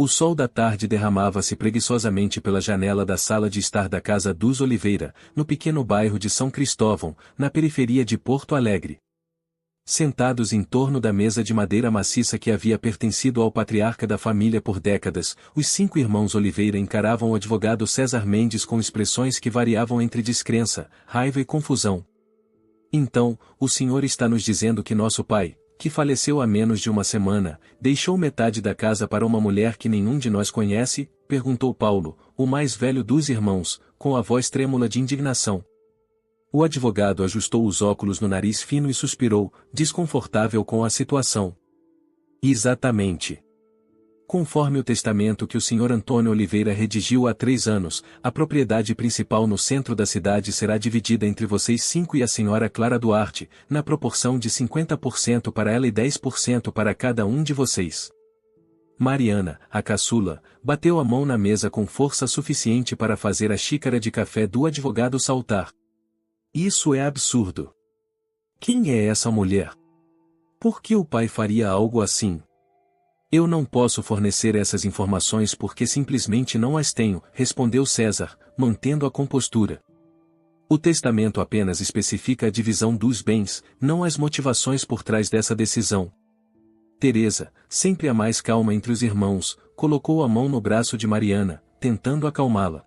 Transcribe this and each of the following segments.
O sol da tarde derramava-se preguiçosamente pela janela da sala de estar da casa dos Oliveira, no pequeno bairro de São Cristóvão, na periferia de Porto Alegre. Sentados em torno da mesa de madeira maciça que havia pertencido ao patriarca da família por décadas, os 5 irmãos Oliveira encaravam o advogado César Mendes com expressões que variavam entre descrença, raiva e confusão. Então, o senhor está nos dizendo que nosso pai, que faleceu há menos de uma semana, deixou metade da casa para uma mulher que nenhum de nós conhece? Perguntou Paulo, o mais velho dos irmãos, com a voz trêmula de indignação. O advogado ajustou os óculos no nariz fino e suspirou, desconfortável com a situação. Exatamente. Conforme o testamento que o Sr. Antônio Oliveira redigiu há 3 anos, a propriedade principal no centro da cidade será dividida entre vocês 5 e a Sra. Clara Duarte, na proporção de 50% para ela e 10% para cada um de vocês. Mariana, a caçula, bateu a mão na mesa com força suficiente para fazer a xícara de café do advogado saltar. Isso é absurdo. Quem é essa mulher? Por que o pai faria algo assim? Eu não posso fornecer essas informações porque simplesmente não as tenho, respondeu César, mantendo a compostura. O testamento apenas especifica a divisão dos bens, não as motivações por trás dessa decisão. Teresa, sempre a mais calma entre os irmãos, colocou a mão no braço de Mariana, tentando acalmá-la.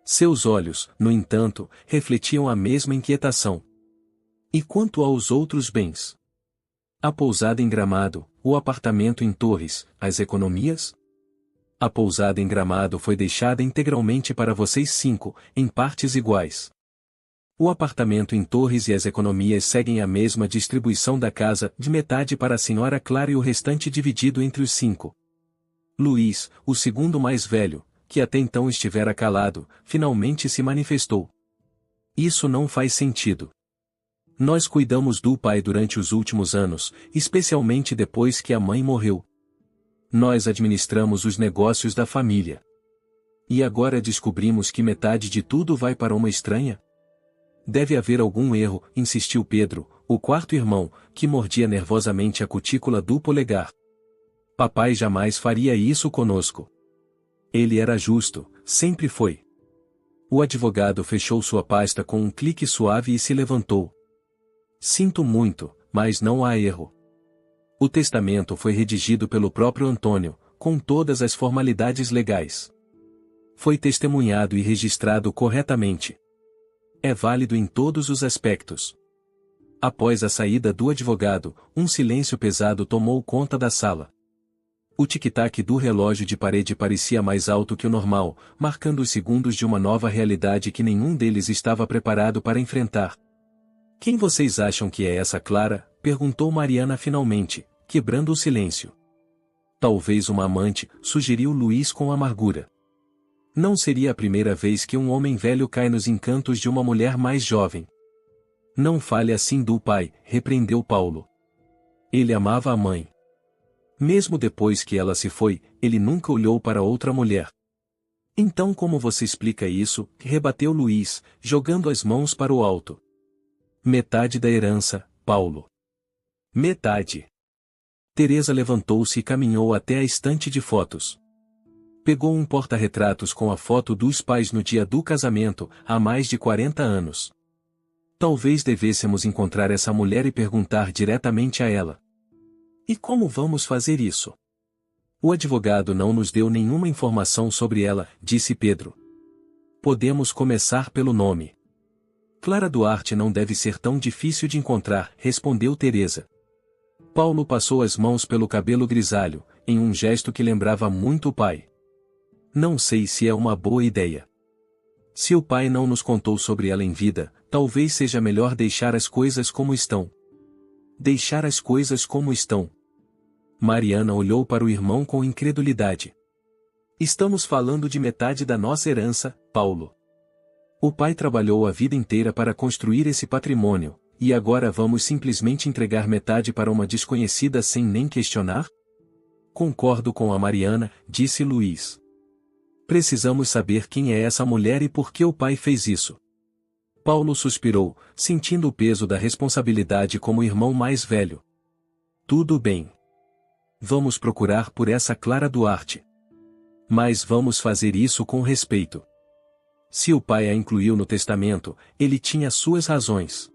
Seus olhos, no entanto, refletiam a mesma inquietação. E quanto aos outros bens? A pousada em Gramado, o apartamento em Torres, as economias? A pousada em Gramado foi deixada integralmente para vocês 5, em partes iguais. O apartamento em Torres e as economias seguem a mesma distribuição da casa, de metade para a Sra. Clara e o restante dividido entre os 5. Luiz, o segundo mais velho, que até então estivera calado, finalmente se manifestou. Isso não faz sentido. Nós cuidamos do pai durante os últimos anos, especialmente depois que a mãe morreu. Nós administramos os negócios da família. E agora descobrimos que metade de tudo vai para uma estranha? Deve haver algum erro, insistiu Pedro, o quarto irmão, que mordia nervosamente a cutícula do polegar. Papai jamais faria isso conosco. Ele era justo, sempre foi. O advogado fechou sua pasta com um clique suave e se levantou. Sinto muito, mas não há erro. O testamento foi redigido pelo próprio Antônio, com todas as formalidades legais. Foi testemunhado e registrado corretamente. É válido em todos os aspectos. Após a saída do advogado, um silêncio pesado tomou conta da sala. O tic-tac do relógio de parede parecia mais alto que o normal, marcando os segundos de uma nova realidade que nenhum deles estava preparado para enfrentar. Quem vocês acham que é essa Clara? Perguntou Mariana finalmente, quebrando o silêncio. Talvez uma amante, sugeriu Luiz com amargura. Não seria a primeira vez que um homem velho cai nos encantos de uma mulher mais jovem. Não fale assim do pai, repreendeu Paulo. Ele amava a mãe. Mesmo depois que ela se foi, ele nunca olhou para outra mulher. Então como você explica isso? Rebateu Luiz, jogando as mãos para o alto. Metade da herança, Paulo. Metade. Teresa levantou-se e caminhou até a estante de fotos. Pegou um porta-retratos com a foto dos pais no dia do casamento, há mais de 40 anos. Talvez devêssemos encontrar essa mulher e perguntar diretamente a ela. E como vamos fazer isso? O advogado não nos deu nenhuma informação sobre ela, disse Pedro. Podemos começar pelo nome. Clara Duarte não deve ser tão difícil de encontrar, respondeu Teresa. Paulo passou as mãos pelo cabelo grisalho, em um gesto que lembrava muito o pai. Não sei se é uma boa ideia. Se o pai não nos contou sobre ela em vida, talvez seja melhor deixar as coisas como estão. Deixar as coisas como estão. Mariana olhou para o irmão com incredulidade. Estamos falando de metade da nossa herança, Paulo. O pai trabalhou a vida inteira para construir esse patrimônio, e agora vamos simplesmente entregar metade para uma desconhecida sem nem questionar? Concordo com a Mariana, disse Luiz. Precisamos saber quem é essa mulher e por que o pai fez isso. Paulo suspirou, sentindo o peso da responsabilidade como irmão mais velho. Tudo bem. Vamos procurar por essa Clara Duarte. Mas vamos fazer isso com respeito. Se o pai a incluiu no testamento, ele tinha suas razões.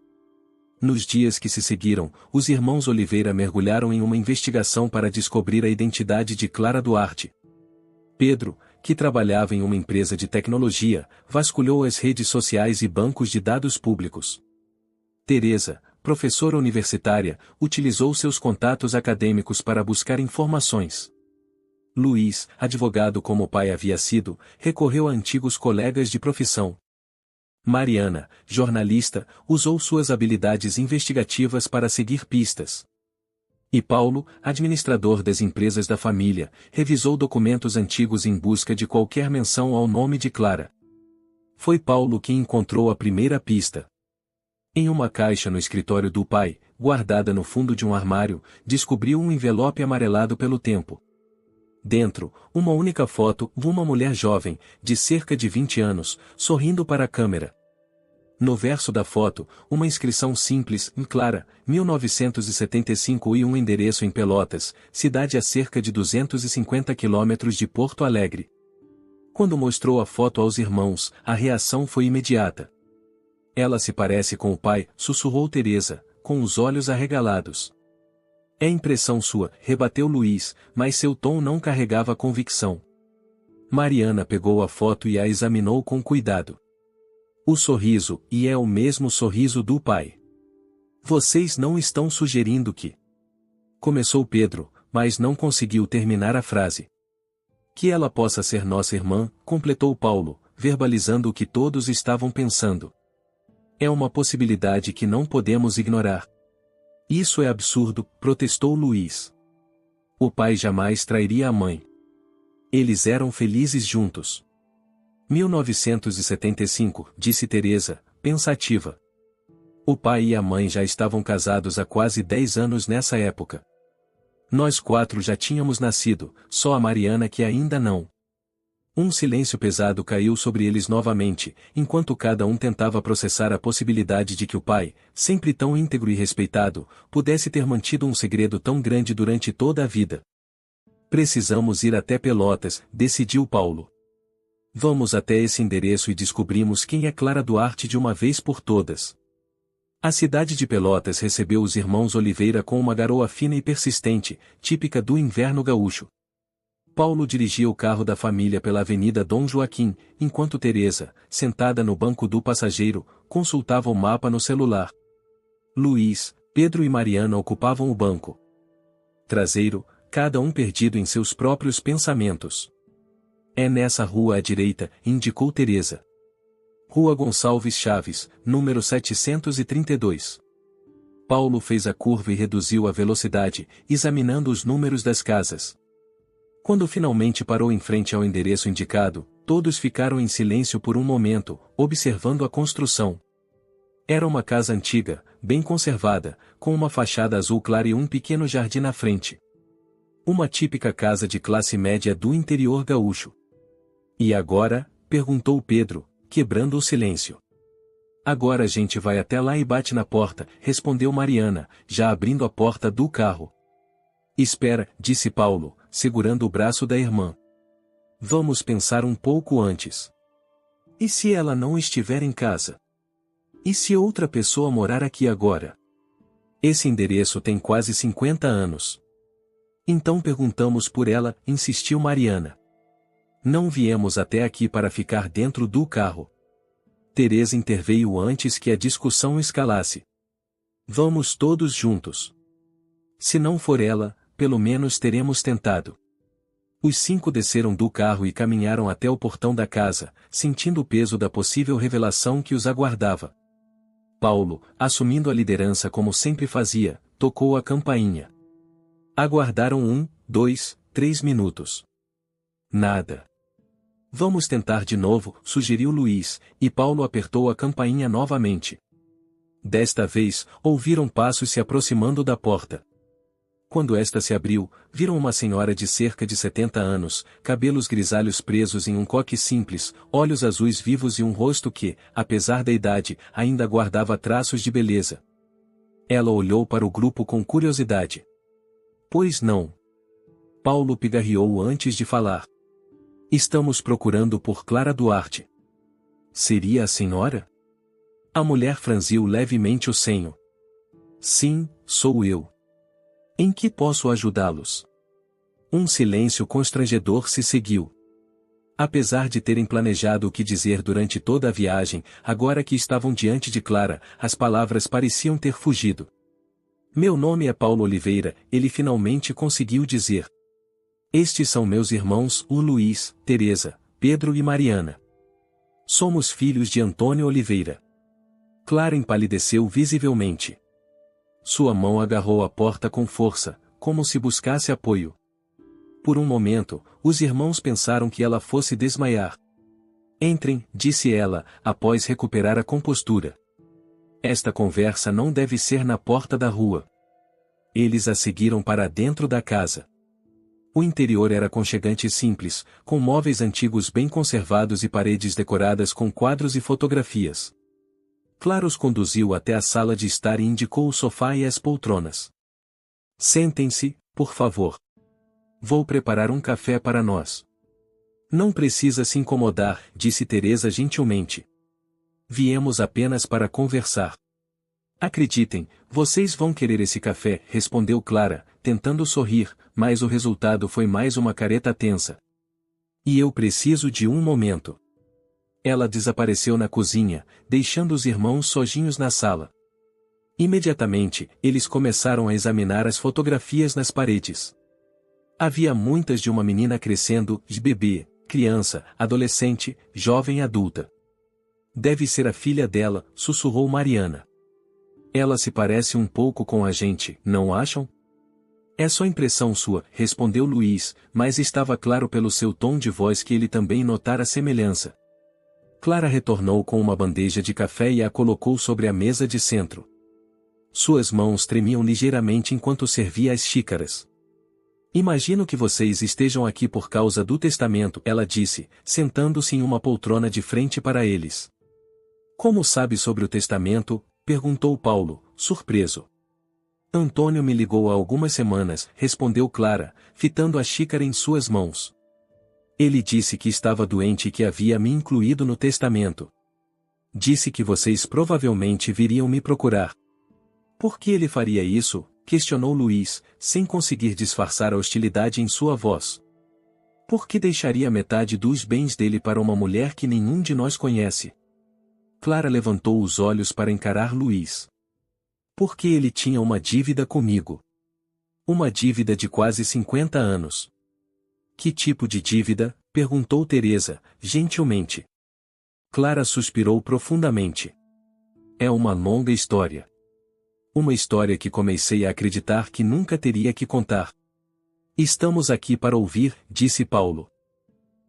Nos dias que se seguiram, os irmãos Oliveira mergulharam em uma investigação para descobrir a identidade de Clara Duarte. Pedro, que trabalhava em uma empresa de tecnologia, vasculhou as redes sociais e bancos de dados públicos. Teresa, professora universitária, utilizou seus contatos acadêmicos para buscar informações. Luiz, advogado como o pai havia sido, recorreu a antigos colegas de profissão. Mariana, jornalista, usou suas habilidades investigativas para seguir pistas. E Paulo, administrador das empresas da família, revisou documentos antigos em busca de qualquer menção ao nome de Clara. Foi Paulo quem encontrou a primeira pista. Em uma caixa no escritório do pai, guardada no fundo de um armário, descobriu um envelope amarelado pelo tempo. Dentro, uma única foto de uma mulher jovem, de cerca de 20 anos, sorrindo para a câmera. No verso da foto, uma inscrição simples, Clara, 1975 e um endereço em Pelotas, cidade a cerca de 250 quilômetros de Porto Alegre. Quando mostrou a foto aos irmãos, a reação foi imediata. Ela se parece com o pai, sussurrou Teresa, com os olhos arregalados. É impressão sua, rebateu Luiz, mas seu tom não carregava convicção. Mariana pegou a foto e a examinou com cuidado. O sorriso, e é o mesmo sorriso do pai. Vocês não estão sugerindo que... Começou Pedro, mas não conseguiu terminar a frase. Que ela possa ser nossa irmã, completou Paulo, verbalizando o que todos estavam pensando. É uma possibilidade que não podemos ignorar. Isso é absurdo, protestou Luiz. O pai jamais trairia a mãe. Eles eram felizes juntos. 1975, disse Teresa, pensativa. O pai e a mãe já estavam casados há quase 10 anos nessa época. Nós 4 já tínhamos nascido, só a Mariana que ainda não. Um silêncio pesado caiu sobre eles novamente, enquanto cada um tentava processar a possibilidade de que o pai, sempre tão íntegro e respeitado, pudesse ter mantido um segredo tão grande durante toda a vida. Precisamos ir até Pelotas, decidiu Paulo. Vamos até esse endereço e descobrimos quem é Clara Duarte de uma vez por todas. A cidade de Pelotas recebeu os irmãos Oliveira com uma garoa fina e persistente, típica do inverno gaúcho. Paulo dirigia o carro da família pela Avenida Dom Joaquim, enquanto Teresa, sentada no banco do passageiro, consultava o mapa no celular. Luiz, Pedro e Mariana ocupavam o banco traseiro, cada um perdido em seus próprios pensamentos. É nessa rua à direita, indicou Teresa. Rua Gonçalves Chaves, número 732. Paulo fez a curva e reduziu a velocidade, examinando os números das casas. Quando finalmente parou em frente ao endereço indicado, todos ficaram em silêncio por um momento, observando a construção. Era uma casa antiga, bem conservada, com uma fachada azul clara e um pequeno jardim na frente. Uma típica casa de classe média do interior gaúcho. E agora? Perguntou Pedro, quebrando o silêncio. Agora a gente vai até lá e bate na porta, respondeu Mariana, já abrindo a porta do carro. Espera, disse Paulo, segurando o braço da irmã. Vamos pensar um pouco antes. E se ela não estiver em casa? E se outra pessoa morar aqui agora? Esse endereço tem quase 50 anos. Então perguntamos por ela, insistiu Mariana. Não viemos até aqui para ficar dentro do carro. Teresa interveio antes que a discussão escalasse. Vamos todos juntos. Se não for ela, pelo menos teremos tentado. Os 5 desceram do carro e caminharam até o portão da casa, sentindo o peso da possível revelação que os aguardava. Paulo, assumindo a liderança como sempre fazia, tocou a campainha. Aguardaram 1, 2, 3 minutos. Nada. Vamos tentar de novo, sugeriu Luiz, e Paulo apertou a campainha novamente. Desta vez, ouviram passos se aproximando da porta. Quando esta se abriu, viram uma senhora de cerca de 70 anos, cabelos grisalhos presos em um coque simples, olhos azuis vivos e um rosto que, apesar da idade, ainda guardava traços de beleza. Ela olhou para o grupo com curiosidade. Pois não. Paulo pigarreou antes de falar. Estamos procurando por Clara Duarte. Seria a senhora? A mulher franziu levemente o senho. Sim, sou eu. Em que posso ajudá-los? Um silêncio constrangedor se seguiu. Apesar de terem planejado o que dizer durante toda a viagem, agora que estavam diante de Clara, as palavras pareciam ter fugido. Meu nome é Paulo Oliveira, ele finalmente conseguiu dizer. Estes são meus irmãos, o Luís, Teresa, Pedro e Mariana. Somos filhos de Antônio Oliveira. Clara empalideceu visivelmente. Sua mão agarrou a porta com força, como se buscasse apoio. Por um momento, os irmãos pensaram que ela fosse desmaiar. Entrem, disse ela, após recuperar a compostura. Esta conversa não deve ser na porta da rua. Eles a seguiram para dentro da casa. O interior era aconchegante e simples, com móveis antigos bem conservados e paredes decoradas com quadros e fotografias. Clara os conduziu até a sala de estar e indicou o sofá e as poltronas. Sentem-se, por favor. Vou preparar um café para nós. Não precisa se incomodar, disse Teresa gentilmente. Viemos apenas para conversar. Acreditem, vocês vão querer esse café, respondeu Clara, tentando sorrir, mas o resultado foi mais uma careta tensa. E eu preciso de um momento. Ela desapareceu na cozinha, deixando os irmãos sozinhos na sala. Imediatamente, eles começaram a examinar as fotografias nas paredes. Havia muitas de uma menina crescendo, de bebê, criança, adolescente, jovem e adulta. Deve ser a filha dela, sussurrou Mariana. Ela se parece um pouco com a gente, não acham? É só impressão sua, respondeu Luís, mas estava claro pelo seu tom de voz que ele também notara a semelhança. Clara retornou com uma bandeja de café e a colocou sobre a mesa de centro. Suas mãos tremiam ligeiramente enquanto servia as xícaras. Imagino que vocês estejam aqui por causa do testamento, ela disse, sentando-se em uma poltrona de frente para eles. Como sabe sobre o testamento? Perguntou Paulo, surpreso. Antônio me ligou há algumas semanas, respondeu Clara, fitando a xícara em suas mãos. Ele disse que estava doente e que havia me incluído no testamento. Disse que vocês provavelmente viriam me procurar. Por que ele faria isso? Questionou Luís, sem conseguir disfarçar a hostilidade em sua voz. Por que deixaria metade dos bens dele para uma mulher que nenhum de nós conhece? Clara levantou os olhos para encarar Luís. Porque ele tinha uma dívida comigo. Uma dívida de quase 50 anos. Que tipo de dívida? Perguntou Teresa, gentilmente. Clara suspirou profundamente. É uma longa história. Uma história que comecei a acreditar que nunca teria que contar. Estamos aqui para ouvir, disse Paulo.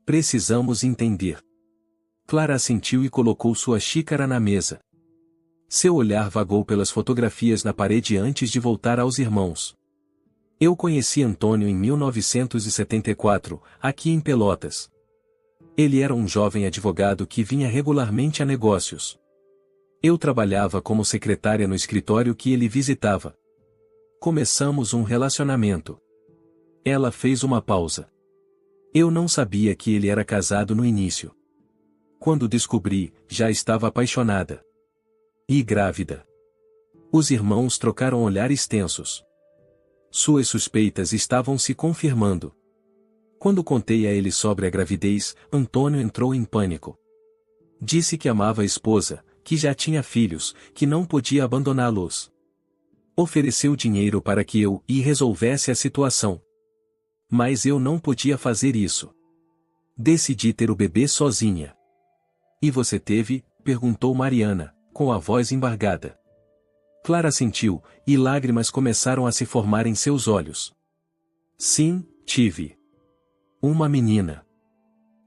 Precisamos entender. Clara assentiu e colocou sua xícara na mesa. Seu olhar vagou pelas fotografias na parede antes de voltar aos irmãos. Eu conheci Antônio em 1974, aqui em Pelotas. Ele era um jovem advogado que vinha regularmente a negócios. Eu trabalhava como secretária no escritório que ele visitava. Começamos um relacionamento. Ela fez uma pausa. Eu não sabia que ele era casado no início. Quando descobri, já estava apaixonada. E grávida. Os irmãos trocaram olhares tensos. Suas suspeitas estavam se confirmando. Quando contei a ele sobre a gravidez, Antônio entrou em pânico. Disse que amava a esposa, que já tinha filhos, que não podia abandoná-los. Ofereceu dinheiro para que eu resolvesse a situação. Mas eu não podia fazer isso. Decidi ter o bebê sozinha. E você teve? Perguntou Mariana, com a voz embargada. Clara sentiu, e lágrimas começaram a se formar em seus olhos. Sim, tive. Uma menina.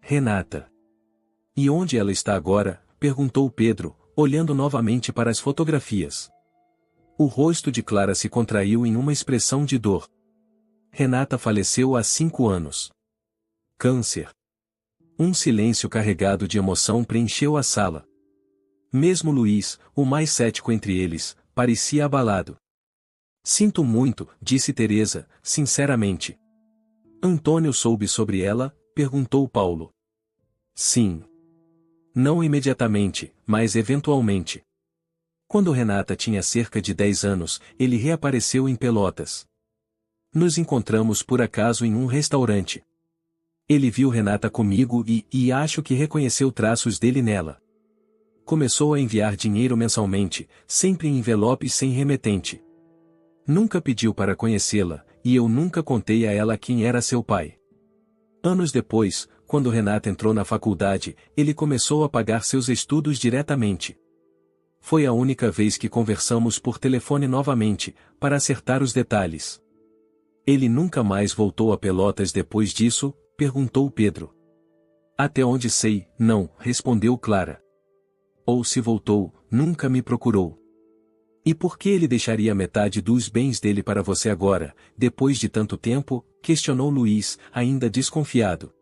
Renata. E onde ela está agora? Perguntou Pedro, olhando novamente para as fotografias. O rosto de Clara se contraiu em uma expressão de dor. Renata faleceu há 5 anos. Câncer. Um silêncio carregado de emoção preencheu a sala. Mesmo Luís, o mais cético entre eles, parecia abalado. Sinto muito, disse Teresa, sinceramente. Antônio soube sobre ela? perguntou Paulo. Sim. Não imediatamente, mas eventualmente. Quando Renata tinha cerca de 10 anos, ele reapareceu em Pelotas. Nos encontramos por acaso em um restaurante. Ele viu Renata comigo e acho que reconheceu traços dele nela. Começou a enviar dinheiro mensalmente, sempre em envelope sem remetente. Nunca pediu para conhecê-la, e eu nunca contei a ela quem era seu pai. Anos depois, quando Renata entrou na faculdade, ele começou a pagar seus estudos diretamente. Foi a única vez que conversamos por telefone novamente, para acertar os detalhes. Ele nunca mais voltou a Pelotas depois disso? Perguntou Pedro. Até onde sei, não, respondeu Clara. Ou se voltou, nunca me procurou. E por que ele deixaria metade dos bens dele para você agora, depois de tanto tempo? Questionou Luiz, ainda desconfiado.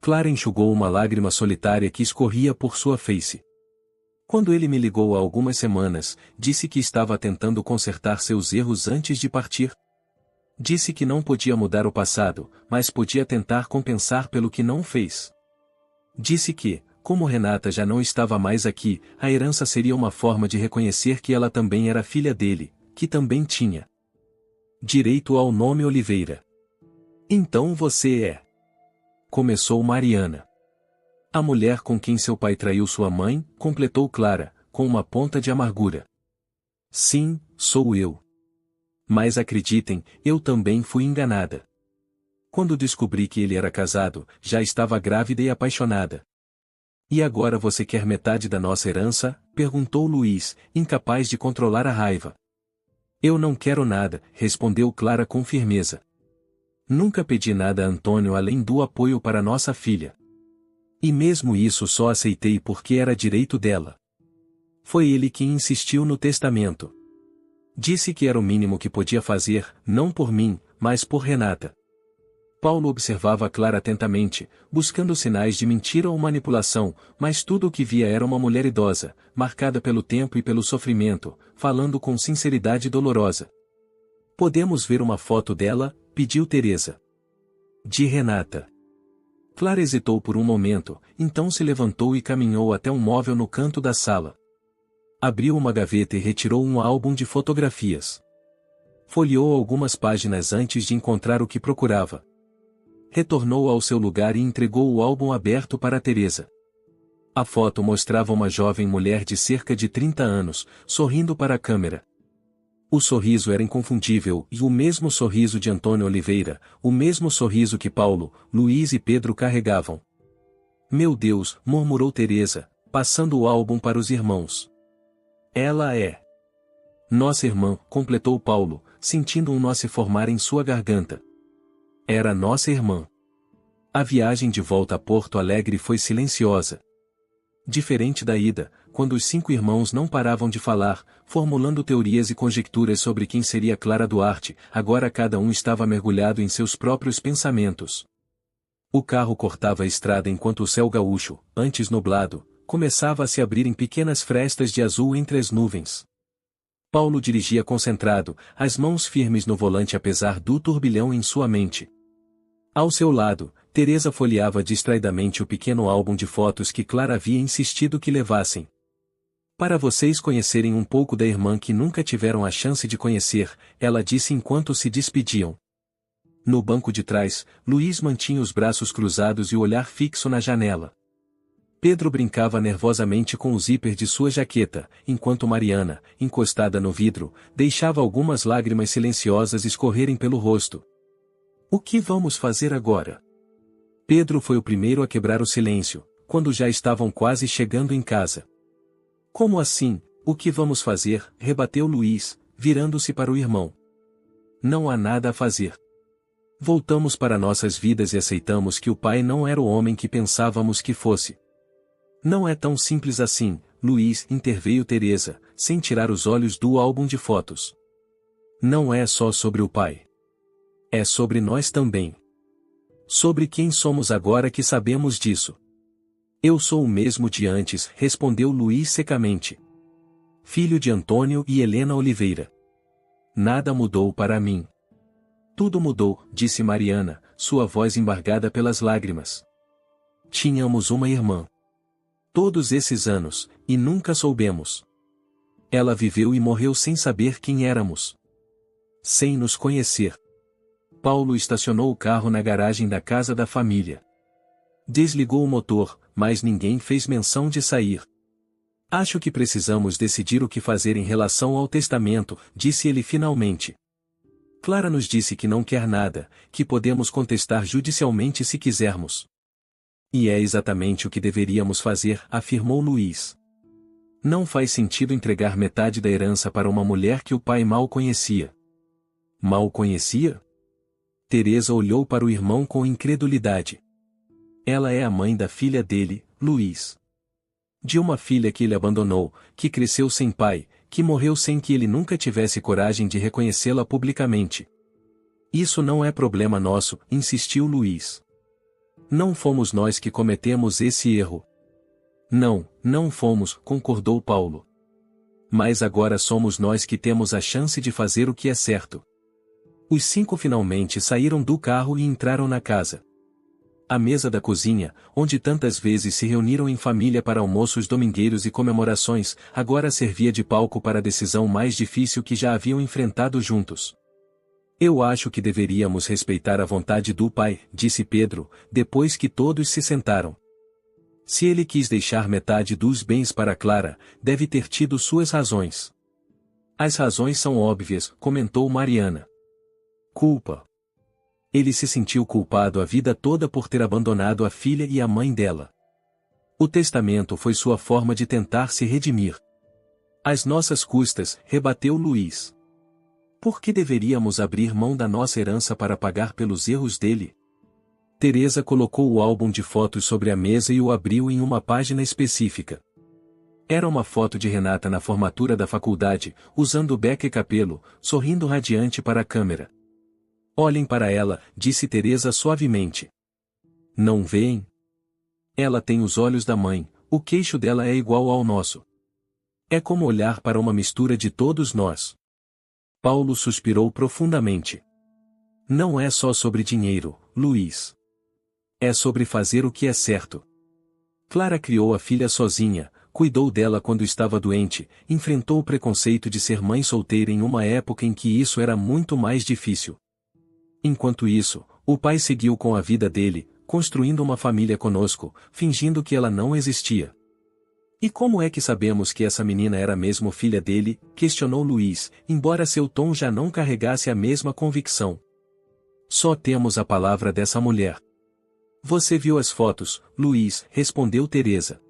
Clara enxugou uma lágrima solitária que escorria por sua face. Quando ele me ligou há algumas semanas, disse que estava tentando consertar seus erros antes de partir. Disse que não podia mudar o passado, mas podia tentar compensar pelo que não fez. Disse que, como Renata já não estava mais aqui, a herança seria uma forma de reconhecer que ela também era filha dele, que também tinha direito ao nome Oliveira. Então você é. Começou Mariana. A mulher com quem seu pai traiu sua mãe, completou Clara, com uma ponta de amargura. Sim, sou eu. Mas acreditem, eu também fui enganada. Quando descobri que ele era casado, já estava grávida e apaixonada. E agora você quer metade da nossa herança? Perguntou Luiz, incapaz de controlar a raiva. Eu não quero nada, respondeu Clara com firmeza. Nunca pedi nada a Antônio além do apoio para nossa filha. E mesmo isso só aceitei porque era direito dela. Foi ele quem insistiu no testamento. Disse que era o mínimo que podia fazer, não por mim, mas por Renata. Paulo observava Clara atentamente, buscando sinais de mentira ou manipulação, mas tudo o que via era uma mulher idosa, marcada pelo tempo e pelo sofrimento, falando com sinceridade dolorosa. Podemos ver uma foto dela? Pediu Teresa. De Renata. Clara hesitou por um momento, então se levantou e caminhou até um móvel no canto da sala. Abriu uma gaveta e retirou um álbum de fotografias. Folheou algumas páginas antes de encontrar o que procurava. Retornou ao seu lugar e entregou o álbum aberto para Teresa. A foto mostrava uma jovem mulher de cerca de 30 anos, sorrindo para a câmera. O sorriso era inconfundível, e o mesmo sorriso de Antônio Oliveira, o mesmo sorriso que Paulo, Luiz e Pedro carregavam. Meu Deus, murmurou Teresa, passando o álbum para os irmãos. Ela é nossa irmã, completou Paulo, sentindo um nó se formar em sua garganta. Era nossa irmã. A viagem de volta a Porto Alegre foi silenciosa. Diferente da ida, quando os 5 irmãos não paravam de falar, formulando teorias e conjecturas sobre quem seria Clara Duarte, agora cada um estava mergulhado em seus próprios pensamentos. O carro cortava a estrada enquanto o céu gaúcho, antes nublado, começava a se abrir em pequenas frestas de azul entre as nuvens. Paulo dirigia concentrado, as mãos firmes no volante apesar do turbilhão em sua mente. Ao seu lado, Teresa folheava distraidamente o pequeno álbum de fotos que Clara havia insistido que levassem. Para vocês conhecerem um pouco da irmã que nunca tiveram a chance de conhecer, ela disse enquanto se despediam. No banco de trás, Luiz mantinha os braços cruzados e o olhar fixo na janela. Pedro brincava nervosamente com o zíper de sua jaqueta, enquanto Mariana, encostada no vidro, deixava algumas lágrimas silenciosas escorrerem pelo rosto. O que vamos fazer agora? Pedro foi o primeiro a quebrar o silêncio, quando já estavam quase chegando em casa. Como assim, o que vamos fazer? Rebateu Luiz, virando-se para o irmão. Não há nada a fazer. Voltamos para nossas vidas e aceitamos que o pai não era o homem que pensávamos que fosse. Não é tão simples assim, Luiz, interveio Teresa, sem tirar os olhos do álbum de fotos. Não é só sobre o pai. É sobre nós também. Sobre quem somos agora que sabemos disso. Eu sou o mesmo de antes, respondeu Luiz secamente. Filho de Antônio e Helena Oliveira. Nada mudou para mim. Tudo mudou, disse Mariana, sua voz embargada pelas lágrimas. Tínhamos uma irmã. Todos esses anos, e nunca soubemos. Ela viveu e morreu sem saber quem éramos. Sem nos conhecer. Paulo estacionou o carro na garagem da casa da família. Desligou o motor, mas ninguém fez menção de sair. Acho que precisamos decidir o que fazer em relação ao testamento, disse ele finalmente. Clara nos disse que não quer nada, que podemos contestar judicialmente se quisermos. E é exatamente o que deveríamos fazer, afirmou Luiz. Não faz sentido entregar metade da herança para uma mulher que o pai mal conhecia. Mal conhecia? Teresa olhou para o irmão com incredulidade. Ela é a mãe da filha dele, Luiz. De uma filha que ele abandonou, que cresceu sem pai, que morreu sem que ele nunca tivesse coragem de reconhecê-la publicamente. Isso não é problema nosso, insistiu Luiz. Não fomos nós que cometemos esse erro. Não, não fomos, concordou Paulo. Mas agora somos nós que temos a chance de fazer o que é certo. Os 5 finalmente saíram do carro e entraram na casa. A mesa da cozinha, onde tantas vezes se reuniram em família para almoços domingueiros e comemorações, agora servia de palco para a decisão mais difícil que já haviam enfrentado juntos. Eu acho que deveríamos respeitar a vontade do pai, disse Pedro, depois que todos se sentaram. Se ele quis deixar metade dos bens para Clara, deve ter tido suas razões. As razões são óbvias, comentou Mariana. Culpa. Ele se sentiu culpado a vida toda por ter abandonado a filha e a mãe dela. O testamento foi sua forma de tentar se redimir. Às nossas custas, rebateu Luiz. Por que deveríamos abrir mão da nossa herança para pagar pelos erros dele? Teresa colocou o álbum de fotos sobre a mesa e o abriu em uma página específica. Era uma foto de Renata na formatura da faculdade, usando o beca e capelo, sorrindo radiante para a câmera. Olhem para ela, disse Teresa suavemente. Não veem? Ela tem os olhos da mãe, o queixo dela é igual ao nosso. É como olhar para uma mistura de todos nós. Paulo suspirou profundamente. Não é só sobre dinheiro, Luiz. É sobre fazer o que é certo. Clara criou a filha sozinha, cuidou dela quando estava doente, enfrentou o preconceito de ser mãe solteira em uma época em que isso era muito mais difícil. Enquanto isso, o pai seguiu com a vida dele, construindo uma família conosco, fingindo que ela não existia. E como é que sabemos que essa menina era mesmo filha dele? Questionou Luiz, embora seu tom já não carregasse a mesma convicção. Só temos a palavra dessa mulher. Você viu as fotos, Luiz, respondeu Teresa.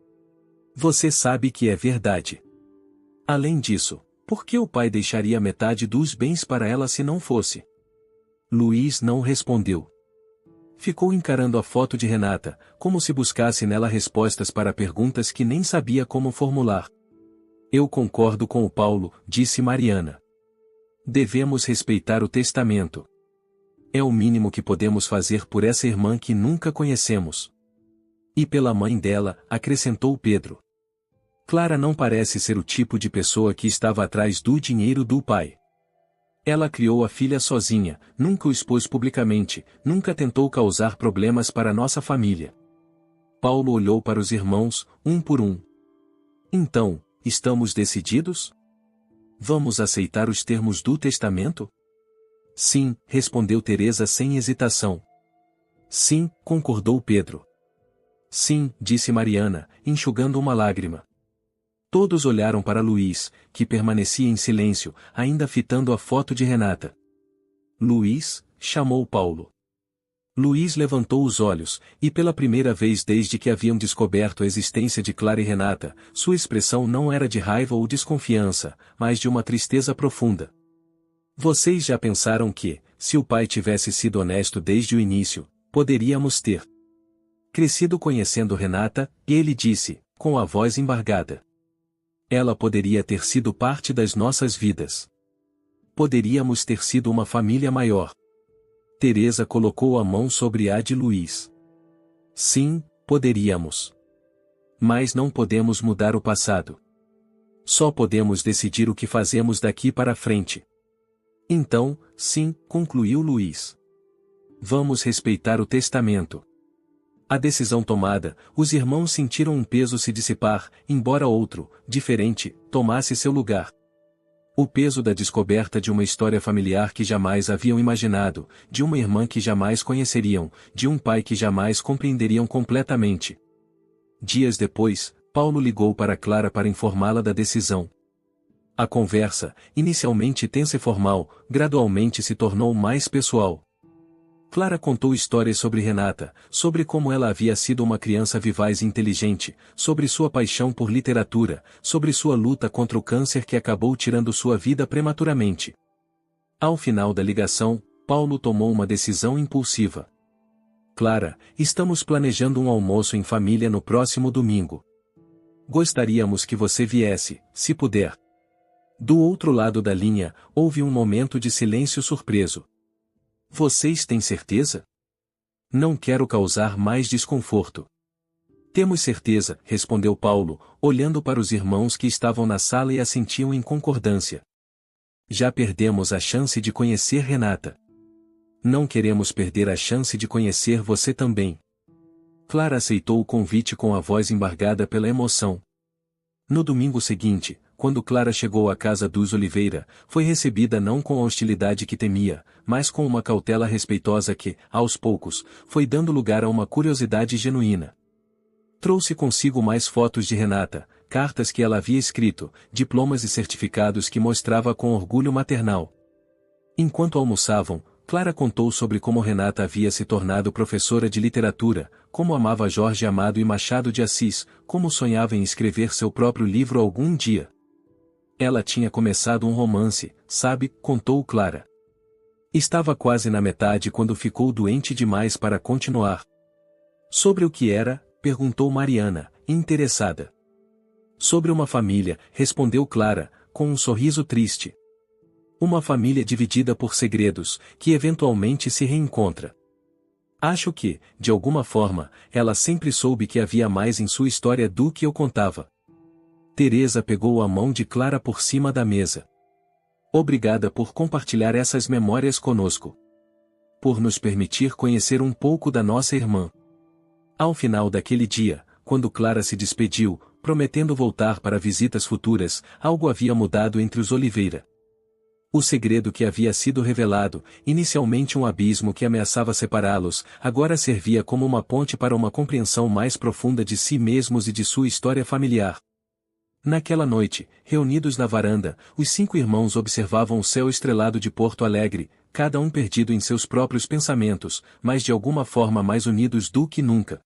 Você sabe que é verdade. Além disso, por que o pai deixaria metade dos bens para ela se não fosse? Luiz não respondeu. Ficou encarando a foto de Renata, como se buscasse nela respostas para perguntas que nem sabia como formular. Eu concordo com o Paulo, disse Mariana. Devemos respeitar o testamento. É o mínimo que podemos fazer por essa irmã que nunca conhecemos. E pela mãe dela, acrescentou Pedro. Clara não parece ser o tipo de pessoa que estava atrás do dinheiro do pai. Ela criou a filha sozinha, nunca o expôs publicamente, nunca tentou causar problemas para nossa família. Paulo olhou para os irmãos, um por um. Então, estamos decididos? Vamos aceitar os termos do testamento? Sim, respondeu Teresa sem hesitação. Sim, concordou Pedro. Sim, disse Mariana, enxugando uma lágrima. Todos olharam para Luiz, que permanecia em silêncio, ainda fitando a foto de Renata. Luiz, chamou Paulo. Luiz levantou os olhos, e pela primeira vez desde que haviam descoberto a existência de Clara e Renata, sua expressão não era de raiva ou desconfiança, mas de uma tristeza profunda. Vocês já pensaram que, se o pai tivesse sido honesto desde o início, poderíamos ter crescido conhecendo Renata, e ele disse, com a voz embargada. Ela poderia ter sido parte das nossas vidas. Poderíamos ter sido uma família maior. Teresa colocou a mão sobre a de Luiz. Sim, poderíamos. Mas não podemos mudar o passado. Só podemos decidir o que fazemos daqui para frente. Então, sim, concluiu Luiz. Vamos respeitar o testamento. A decisão tomada, os irmãos sentiram um peso se dissipar, embora outro, diferente, tomasse seu lugar. O peso da descoberta de uma história familiar que jamais haviam imaginado, de uma irmã que jamais conheceriam, de um pai que jamais compreenderiam completamente. Dias depois, Paulo ligou para Clara para informá-la da decisão. A conversa, inicialmente tensa e formal, gradualmente se tornou mais pessoal. Clara contou histórias sobre Renata, sobre como ela havia sido uma criança vivaz e inteligente, sobre sua paixão por literatura, sobre sua luta contra o câncer que acabou tirando sua vida prematuramente. Ao final da ligação, Paulo tomou uma decisão impulsiva. Clara, estamos planejando um almoço em família no próximo domingo. Gostaríamos que você viesse, se puder. Do outro lado da linha, houve um momento de silêncio surpreso. Vocês têm certeza? Não quero causar mais desconforto. Temos certeza, respondeu Paulo, olhando para os irmãos que estavam na sala e assentiam em concordância. Já perdemos a chance de conhecer Renata. Não queremos perder a chance de conhecer você também. Clara aceitou o convite com a voz embargada pela emoção. No domingo seguinte, quando Clara chegou à casa dos Oliveira, foi recebida não com a hostilidade que temia, mas com uma cautela respeitosa que, aos poucos, foi dando lugar a uma curiosidade genuína. Trouxe consigo mais fotos de Renata, cartas que ela havia escrito, diplomas e certificados que mostrava com orgulho maternal. Enquanto almoçavam, Clara contou sobre como Renata havia se tornado professora de literatura, como amava Jorge Amado e Machado de Assis, como sonhava em escrever seu próprio livro algum dia. Ela tinha começado um romance, sabe, contou Clara. Estava quase na metade quando ficou doente demais para continuar. Sobre o que era? Perguntou Mariana, interessada. Sobre uma família, respondeu Clara, com um sorriso triste. Uma família dividida por segredos, que eventualmente se reencontra. Acho que, de alguma forma, ela sempre soube que havia mais em sua história do que eu contava. Teresa pegou a mão de Clara por cima da mesa. Obrigada por compartilhar essas memórias conosco. Por nos permitir conhecer um pouco da nossa irmã. Ao final daquele dia, quando Clara se despediu, prometendo voltar para visitas futuras, algo havia mudado entre os Oliveira. O segredo que havia sido revelado, inicialmente um abismo que ameaçava separá-los, agora servia como uma ponte para uma compreensão mais profunda de si mesmos e de sua história familiar. Naquela noite, reunidos na varanda, os 5 irmãos observavam o céu estrelado de Porto Alegre, cada um perdido em seus próprios pensamentos, mas de alguma forma mais unidos do que nunca.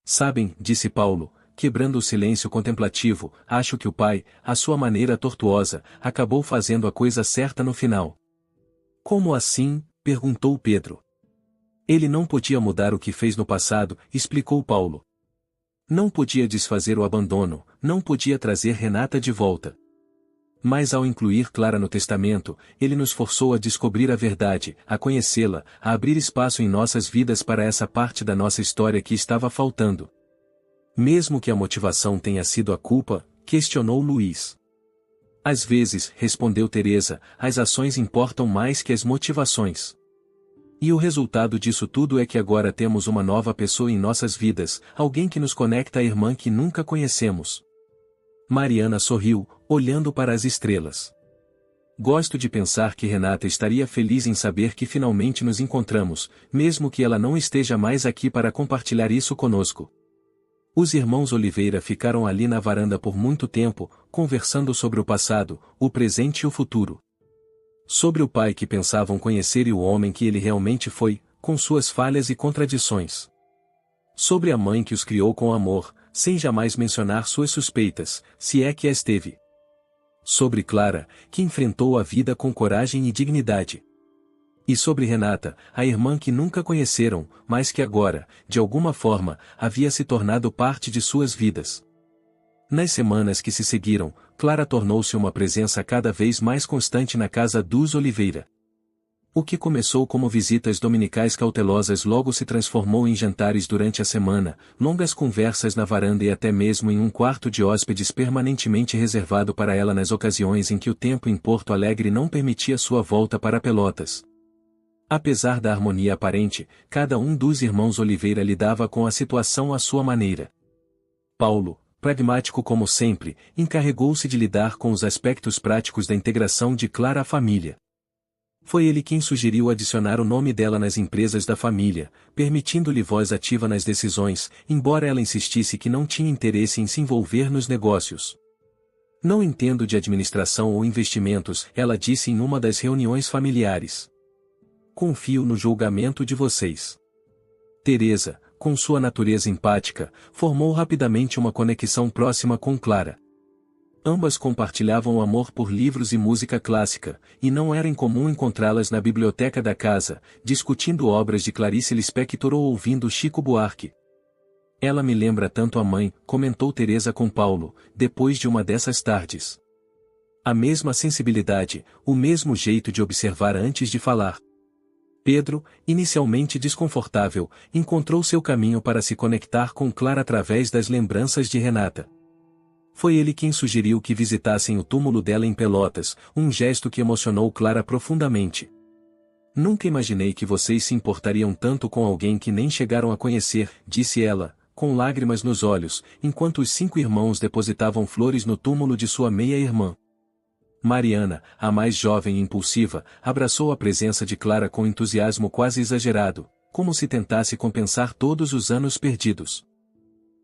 Sabem, disse Paulo, quebrando o silêncio contemplativo, acho que o pai, à sua maneira tortuosa, acabou fazendo a coisa certa no final. Como assim? Perguntou Pedro. Ele não podia mudar o que fez no passado, explicou Paulo. Não podia desfazer o abandono, não podia trazer Renata de volta. Mas ao incluir Clara no testamento, ele nos forçou a descobrir a verdade, a conhecê-la, a abrir espaço em nossas vidas para essa parte da nossa história que estava faltando. Mesmo que a motivação tenha sido a culpa, questionou Luiz. Às vezes, respondeu Teresa, as ações importam mais que as motivações. E o resultado disso tudo é que agora temos uma nova pessoa em nossas vidas, alguém que nos conecta à irmã que nunca conhecemos. Mariana sorriu, olhando para as estrelas. Gosto de pensar que Renata estaria feliz em saber que finalmente nos encontramos, mesmo que ela não esteja mais aqui para compartilhar isso conosco. Os irmãos Oliveira ficaram ali na varanda por muito tempo, conversando sobre o passado, o presente e o futuro. Sobre o pai que pensavam conhecer e o homem que ele realmente foi, com suas falhas e contradições. Sobre a mãe que os criou com amor, sem jamais mencionar suas suspeitas, se é que as teve. Sobre Clara, que enfrentou a vida com coragem e dignidade. E sobre Renata, a irmã que nunca conheceram, mas que agora, de alguma forma, havia se tornado parte de suas vidas. Nas semanas que se seguiram, Clara tornou-se uma presença cada vez mais constante na casa dos Oliveira. O que começou como visitas dominicais cautelosas logo se transformou em jantares durante a semana, longas conversas na varanda e até mesmo em um quarto de hóspedes permanentemente reservado para ela nas ocasiões em que o tempo em Porto Alegre não permitia sua volta para Pelotas. Apesar da harmonia aparente, cada um dos irmãos Oliveira lidava com a situação à sua maneira. Paulo, pragmático como sempre, encarregou-se de lidar com os aspectos práticos da integração de Clara à família. Foi ele quem sugeriu adicionar o nome dela nas empresas da família, permitindo-lhe voz ativa nas decisões, embora ela insistisse que não tinha interesse em se envolver nos negócios. Não entendo de administração ou investimentos, ela disse em uma das reuniões familiares. Confio no julgamento de vocês. Teresa, com sua natureza empática, formou rapidamente uma conexão próxima com Clara. Ambas compartilhavam o amor por livros e música clássica, e não era incomum encontrá-las na biblioteca da casa, discutindo obras de Clarice Lispector ou ouvindo Chico Buarque. Ela me lembra tanto a mãe, comentou Teresa com Paulo, depois de uma dessas tardes. A mesma sensibilidade, o mesmo jeito de observar antes de falar. Pedro, inicialmente desconfortável, encontrou seu caminho para se conectar com Clara através das lembranças de Renata. Foi ele quem sugeriu que visitassem o túmulo dela em Pelotas, um gesto que emocionou Clara profundamente. Nunca imaginei que vocês se importariam tanto com alguém que nem chegaram a conhecer, disse ela, com lágrimas nos olhos, enquanto os 5 irmãos depositavam flores no túmulo de sua meia-irmã. Mariana, a mais jovem e impulsiva, abraçou a presença de Clara com entusiasmo quase exagerado, como se tentasse compensar todos os anos perdidos.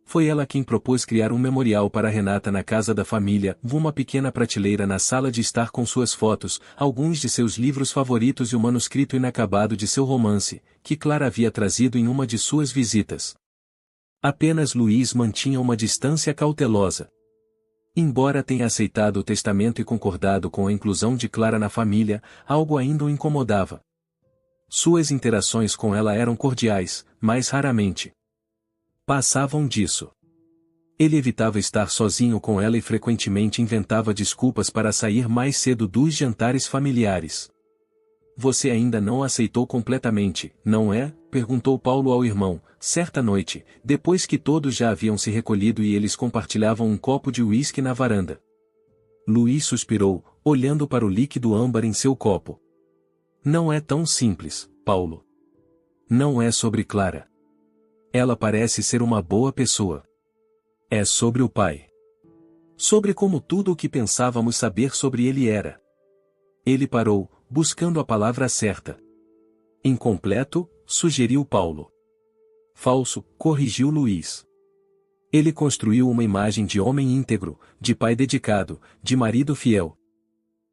Foi ela quem propôs criar um memorial para Renata na casa da família, uma pequena prateleira na sala de estar com suas fotos, alguns de seus livros favoritos e o manuscrito inacabado de seu romance, que Clara havia trazido em uma de suas visitas. Apenas Luís mantinha uma distância cautelosa. Embora tenha aceitado o testamento e concordado com a inclusão de Clara na família, algo ainda o incomodava. Suas interações com ela eram cordiais, mas raramente passavam disso. Ele evitava estar sozinho com ela e frequentemente inventava desculpas para sair mais cedo dos jantares familiares. Você ainda não aceitou completamente, não é? Perguntou Paulo ao irmão, certa noite, depois que todos já haviam se recolhido e eles compartilhavam um copo de uísque na varanda. Luís suspirou, olhando para o líquido âmbar em seu copo. Não é tão simples, Paulo. Não é sobre Clara. Ela parece ser uma boa pessoa. É sobre o pai. Sobre como tudo o que pensávamos saber sobre ele era. Ele parou, buscando a palavra certa. Incompleto, sugeriu Paulo. Falso, corrigiu Luís. Ele construiu uma imagem de homem íntegro, de pai dedicado, de marido fiel.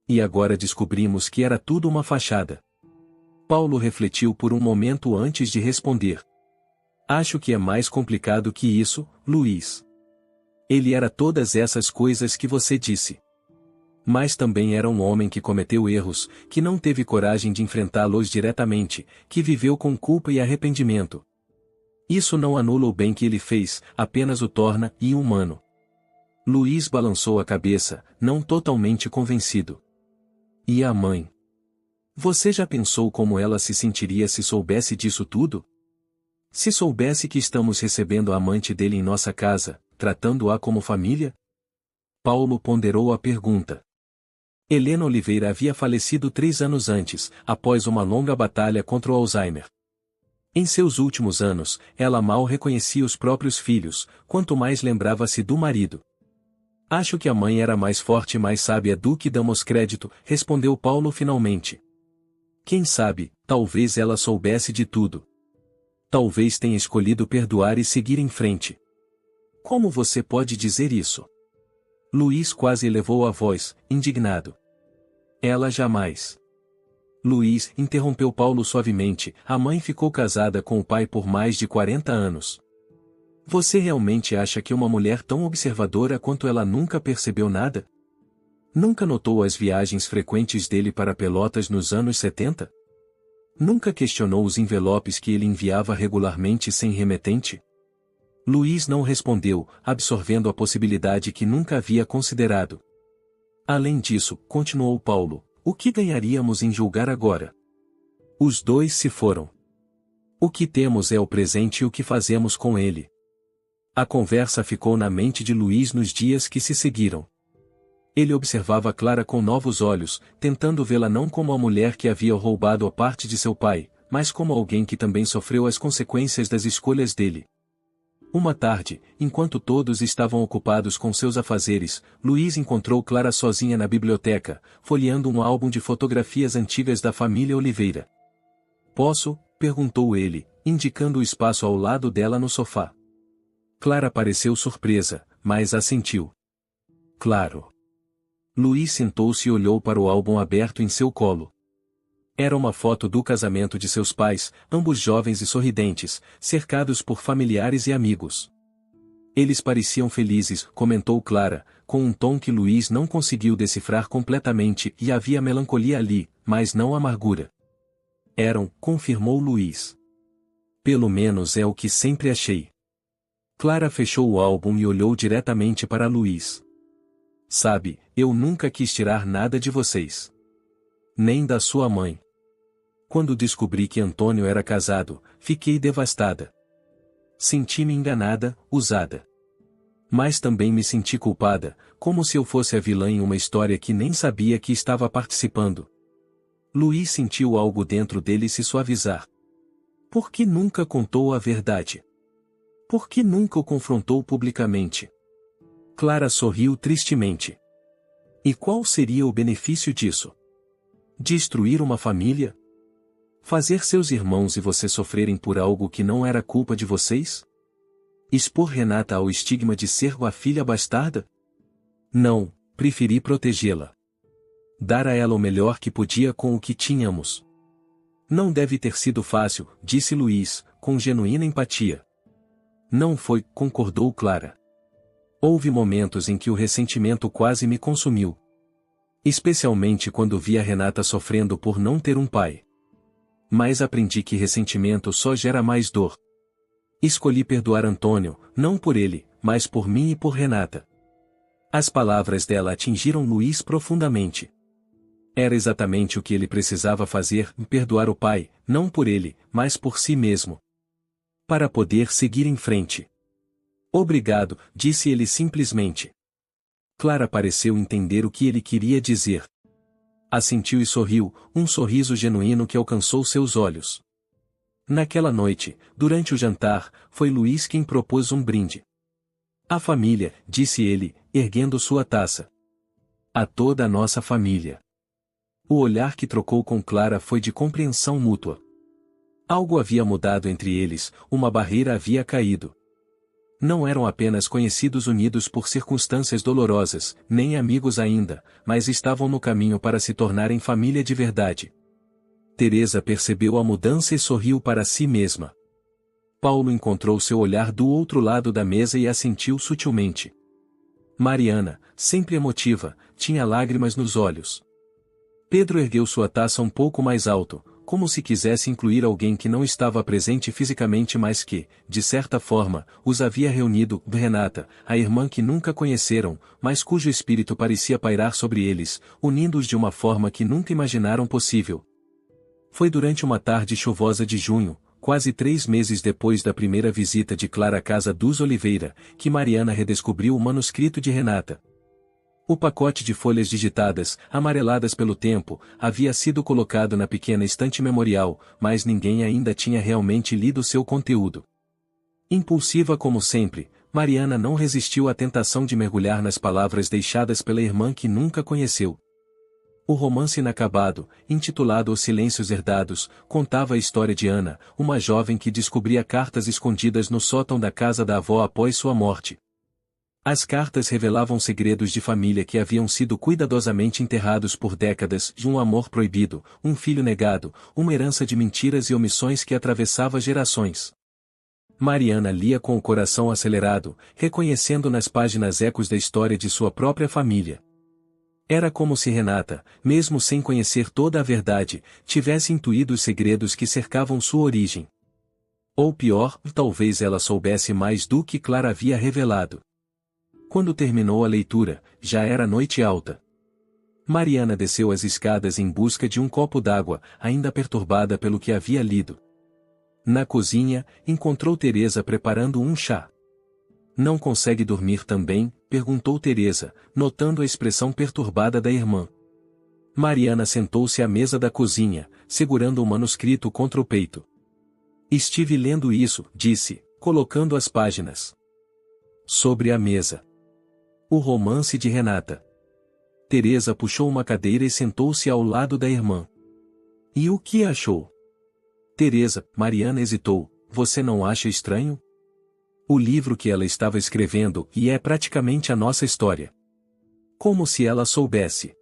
E agora descobrimos que era tudo uma fachada. Paulo refletiu por um momento antes de responder. Acho que é mais complicado que isso, Luís. Ele era todas essas coisas que você disse. Mas também era um homem que cometeu erros, que não teve coragem de enfrentá-los diretamente, que viveu com culpa e arrependimento. Isso não anula o bem que ele fez, apenas o torna humano. Luís balançou a cabeça, não totalmente convencido. E a mãe? Você já pensou como ela se sentiria se soubesse disso tudo? Se soubesse que estamos recebendo a amante dele em nossa casa, tratando-a como família? Paulo ponderou a pergunta. Helena Oliveira havia falecido 3 anos antes, após uma longa batalha contra o Alzheimer. Em seus últimos anos, ela mal reconhecia os próprios filhos, quanto mais lembrava-se do marido. Acho que a mãe era mais forte e mais sábia do que damos crédito, respondeu Paulo finalmente. Quem sabe, talvez ela soubesse de tudo. Talvez tenha escolhido perdoar e seguir em frente. Como você pode dizer isso? Luís quase elevou a voz, indignado. Ela jamais. Luís, interrompeu Paulo suavemente, a mãe ficou casada com o pai por mais de 40 anos. Você realmente acha que uma mulher tão observadora quanto ela nunca percebeu nada? Nunca notou as viagens frequentes dele para Pelotas nos anos 70? Nunca questionou os envelopes que ele enviava regularmente sem remetente? Luís não respondeu, absorvendo a possibilidade que nunca havia considerado. Além disso, continuou Paulo, o que ganharíamos em julgar agora? Os dois se foram. O que temos é o presente e o que fazemos com ele. A conversa ficou na mente de Luís nos dias que se seguiram. Ele observava Clara com novos olhos, tentando vê-la não como a mulher que havia roubado a parte de seu pai, mas como alguém que também sofreu as consequências das escolhas dele. Uma tarde, enquanto todos estavam ocupados com seus afazeres, Luiz encontrou Clara sozinha na biblioteca, folheando um álbum de fotografias antigas da família Oliveira. "Posso?", perguntou ele, indicando o espaço ao lado dela no sofá. Clara pareceu surpresa, mas assentiu. "Claro." Luiz sentou-se e olhou para o álbum aberto em seu colo. Era uma foto do casamento de seus pais, ambos jovens e sorridentes, cercados por familiares e amigos. "Eles pareciam felizes", comentou Clara, com um tom que Luiz não conseguiu decifrar completamente, e havia melancolia ali, mas não amargura. "Eram", confirmou Luiz. "Pelo menos é o que sempre achei." Clara fechou o álbum e olhou diretamente para Luiz. "Sabe, eu nunca quis tirar nada de vocês. Nem da sua mãe. Quando descobri que Antônio era casado, fiquei devastada. Senti-me enganada, usada. Mas também me senti culpada, como se eu fosse a vilã em uma história que nem sabia que estava participando." Luiz sentiu algo dentro dele se suavizar. Por que nunca contou a verdade? Por que nunca o confrontou publicamente? Clara sorriu tristemente. E qual seria o benefício disso? Destruir uma família? Fazer seus irmãos e você sofrerem por algo que não era culpa de vocês? Expor Renata ao estigma de ser a filha bastarda? Não, preferi protegê-la. Dar a ela o melhor que podia com o que tínhamos. Não deve ter sido fácil, disse Luiz, com genuína empatia. Não foi, concordou Clara. Houve momentos em que o ressentimento quase me consumiu. Especialmente quando vi a Renata sofrendo por não ter um pai. Mas aprendi que ressentimento só gera mais dor. Escolhi perdoar Antônio, não por ele, mas por mim e por Renata. As palavras dela atingiram Luiz profundamente. Era exatamente o que ele precisava fazer, perdoar o pai, não por ele, mas por si mesmo. Para poder seguir em frente. Obrigado, disse ele simplesmente. Clara pareceu entender o que ele queria dizer. Assentiu e sorriu, um sorriso genuíno que alcançou seus olhos. Naquela noite, durante o jantar, foi Luiz quem propôs um brinde. "A família", disse ele, erguendo sua taça. "A toda a nossa família." O olhar que trocou com Clara foi de compreensão mútua. Algo havia mudado entre eles, uma barreira havia caído. Não eram apenas conhecidos unidos por circunstâncias dolorosas, nem amigos ainda, mas estavam no caminho para se tornarem família de verdade. Teresa percebeu a mudança e sorriu para si mesma. Paulo encontrou seu olhar do outro lado da mesa e assentiu sutilmente. Mariana, sempre emotiva, tinha lágrimas nos olhos. Pedro ergueu sua taça um pouco mais alto, como se quisesse incluir alguém que não estava presente fisicamente mas que, de certa forma, os havia reunido, Renata, a irmã que nunca conheceram, mas cujo espírito parecia pairar sobre eles, unindo-os de uma forma que nunca imaginaram possível. Foi durante uma tarde chuvosa de junho, quase 3 meses depois da primeira visita de Clara à casa dos Oliveira, que Mariana redescobriu o manuscrito de Renata. O pacote de folhas digitadas, amareladas pelo tempo, havia sido colocado na pequena estante memorial, mas ninguém ainda tinha realmente lido seu conteúdo. Impulsiva como sempre, Mariana não resistiu à tentação de mergulhar nas palavras deixadas pela irmã que nunca conheceu. O romance inacabado, intitulado Os Silêncios Herdados, contava a história de Ana, uma jovem que descobria cartas escondidas no sótão da casa da avó após sua morte. As cartas revelavam segredos de família que haviam sido cuidadosamente enterrados por décadas, de um amor proibido, um filho negado, uma herança de mentiras e omissões que atravessava gerações. Mariana lia com o coração acelerado, reconhecendo nas páginas ecos da história de sua própria família. Era como se Renata, mesmo sem conhecer toda a verdade, tivesse intuído os segredos que cercavam sua origem. Ou pior, talvez ela soubesse mais do que Clara havia revelado. Quando terminou a leitura, já era noite alta. Mariana desceu as escadas em busca de um copo d'água, ainda perturbada pelo que havia lido. Na cozinha, encontrou Teresa preparando um chá. Não consegue dormir também? Perguntou Teresa, notando a expressão perturbada da irmã. Mariana sentou-se à mesa da cozinha, segurando o manuscrito contra o peito. Estive lendo isso, disse, colocando as páginas sobre a mesa. O romance de Renata. Teresa puxou uma cadeira e sentou-se ao lado da irmã. E o que achou? Teresa, Mariana hesitou, você não acha estranho? O livro que ela estava escrevendo, e é praticamente a nossa história. Como se ela soubesse.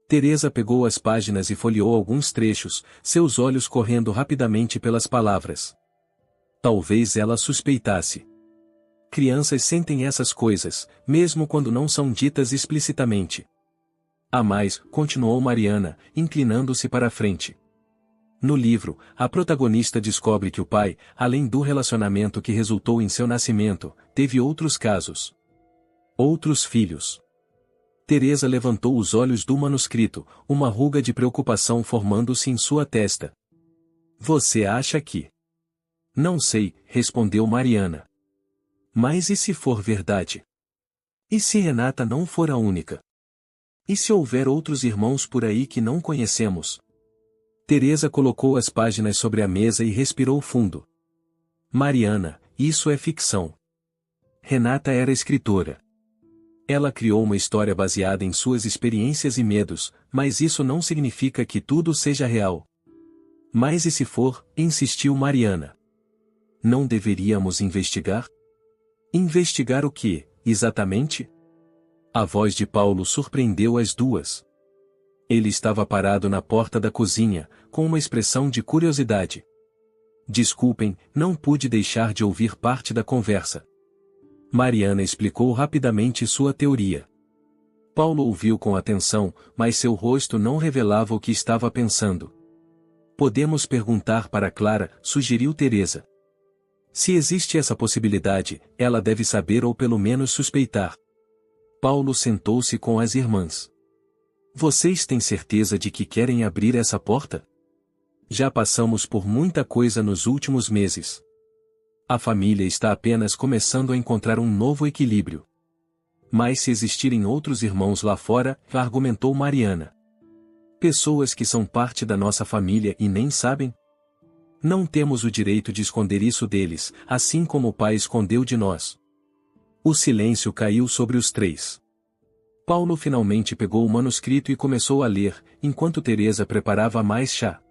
Teresa pegou as páginas e folheou alguns trechos, seus olhos correndo rapidamente pelas palavras. Talvez ela suspeitasse. Crianças sentem essas coisas, mesmo quando não são ditas explicitamente. Há mais, continuou Mariana, inclinando-se para a frente. No livro, a protagonista descobre que o pai, além do relacionamento que resultou em seu nascimento, teve outros casos. Outros filhos. Teresa levantou os olhos do manuscrito, uma ruga de preocupação formando-se em sua testa. Você acha que? Não sei, respondeu Mariana. Mas e se for verdade? E se Renata não for a única? E se houver outros irmãos por aí que não conhecemos? Teresa colocou as páginas sobre a mesa e respirou fundo. Mariana, isso é ficção. Renata era escritora. Ela criou uma história baseada em suas experiências e medos, mas isso não significa que tudo seja real. Mas e se for? Insistiu Mariana. Não deveríamos investigar? Investigar o que, exatamente? A voz de Paulo surpreendeu as duas. Ele estava parado na porta da cozinha, com uma expressão de curiosidade. Desculpem, não pude deixar de ouvir parte da conversa. Mariana explicou rapidamente sua teoria. Paulo ouviu com atenção, mas seu rosto não revelava o que estava pensando. Podemos perguntar para Clara, sugeriu Teresa. Se existe essa possibilidade, ela deve saber ou pelo menos suspeitar. Paulo sentou-se com as irmãs. Vocês têm certeza de que querem abrir essa porta? Já passamos por muita coisa nos últimos meses. A família está apenas começando a encontrar um novo equilíbrio. Mas se existirem outros irmãos lá fora, argumentou Mariana. Pessoas que são parte da nossa família e nem sabem? Não temos o direito de esconder isso deles, assim como o pai escondeu de nós. O silêncio caiu sobre os três. Paulo finalmente pegou o manuscrito e começou a ler, enquanto Teresa preparava mais chá.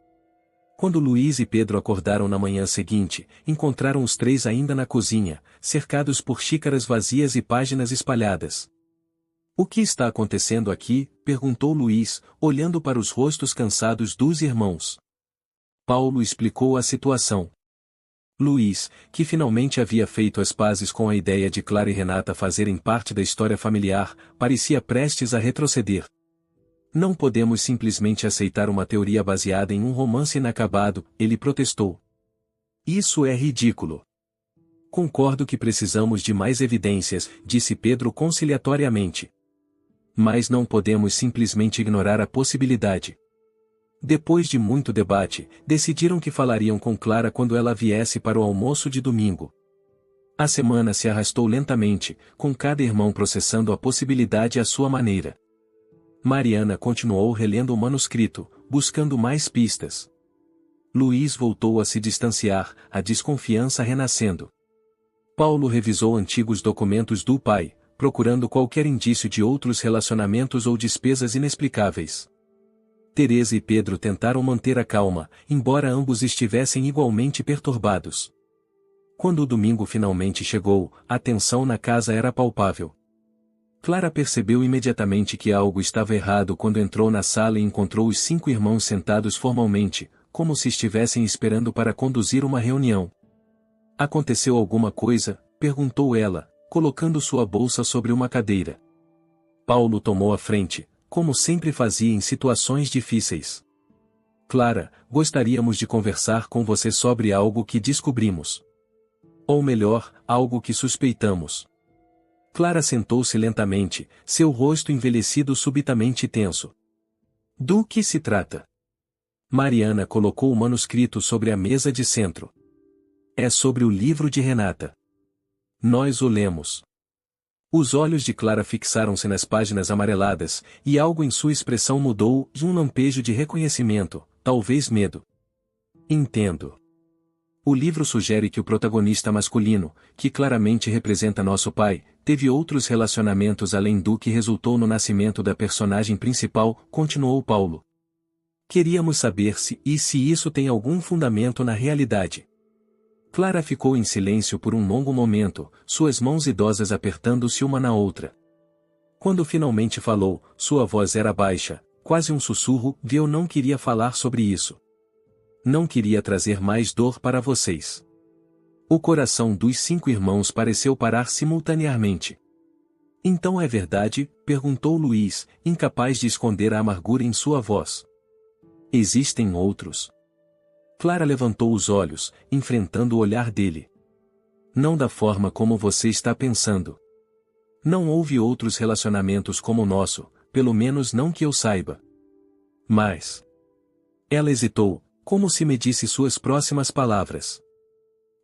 Quando Luiz e Pedro acordaram na manhã seguinte, encontraram os três ainda na cozinha, cercados por xícaras vazias e páginas espalhadas. O que está acontecendo aqui? Perguntou Luiz, olhando para os rostos cansados dos irmãos. Paulo explicou a situação. Luiz, que finalmente havia feito as pazes com a ideia de Clara e Renata fazerem parte da história familiar, parecia prestes a retroceder. Não podemos simplesmente aceitar uma teoria baseada em um romance inacabado, ele protestou. Isso é ridículo. Concordo que precisamos de mais evidências, disse Pedro conciliatoriamente. Mas não podemos simplesmente ignorar a possibilidade. Depois de muito debate, decidiram que falariam com Clara quando ela viesse para o almoço de domingo. A semana se arrastou lentamente, com cada irmão processando a possibilidade à sua maneira. Mariana continuou relendo o manuscrito, buscando mais pistas. Luiz voltou a se distanciar, a desconfiança renascendo. Paulo revisou antigos documentos do pai, procurando qualquer indício de outros relacionamentos ou despesas inexplicáveis. Teresa e Pedro tentaram manter a calma, embora ambos estivessem igualmente perturbados. Quando o domingo finalmente chegou, a tensão na casa era palpável. Clara percebeu imediatamente que algo estava errado quando entrou na sala e encontrou os 5 irmãos sentados formalmente, como se estivessem esperando para conduzir uma reunião. Aconteceu alguma coisa? Perguntou ela, colocando sua bolsa sobre uma cadeira. Paulo tomou a frente, como sempre fazia em situações difíceis. Clara, gostaríamos de conversar com você sobre algo que descobrimos. Ou melhor, algo que suspeitamos. Clara sentou-se lentamente, seu rosto envelhecido subitamente tenso. Do que se trata? Mariana colocou o manuscrito sobre a mesa de centro. É sobre o livro de Renata. Nós o lemos. Os olhos de Clara fixaram-se nas páginas amareladas, e algo em sua expressão mudou, de um lampejo de reconhecimento, talvez medo. Entendo. O livro sugere que o protagonista masculino, que claramente representa nosso pai, teve outros relacionamentos além do que resultou no nascimento da personagem principal, continuou Paulo. Queríamos saber se isso tem algum fundamento na realidade. Clara ficou em silêncio por um longo momento, suas mãos idosas apertando-se uma na outra. Quando finalmente falou, sua voz era baixa, quase um sussurro, eu não queria falar sobre isso. Não queria trazer mais dor para vocês. O coração dos 5 irmãos pareceu parar simultaneamente. Então é verdade? Perguntou Luís, incapaz de esconder a amargura em sua voz. Existem outros. Clara levantou os olhos, enfrentando o olhar dele. Não da forma como você está pensando. Não houve outros relacionamentos como o nosso, pelo menos não que eu saiba. Mas... Ela hesitou, como se medisse suas próximas palavras.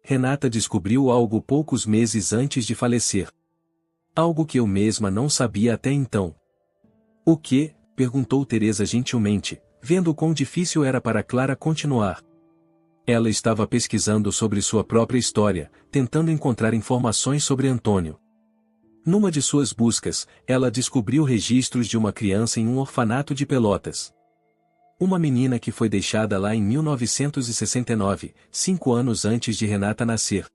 Renata descobriu algo poucos meses antes de falecer. Algo que eu mesma não sabia até então. O que? Perguntou Teresa gentilmente, vendo quão difícil era para Clara continuar. Ela estava pesquisando sobre sua própria história, tentando encontrar informações sobre Antônio. Numa de suas buscas, ela descobriu registros de uma criança em um orfanato de Pelotas. Uma menina que foi deixada lá em 1969, 5 anos antes de Renata nascer.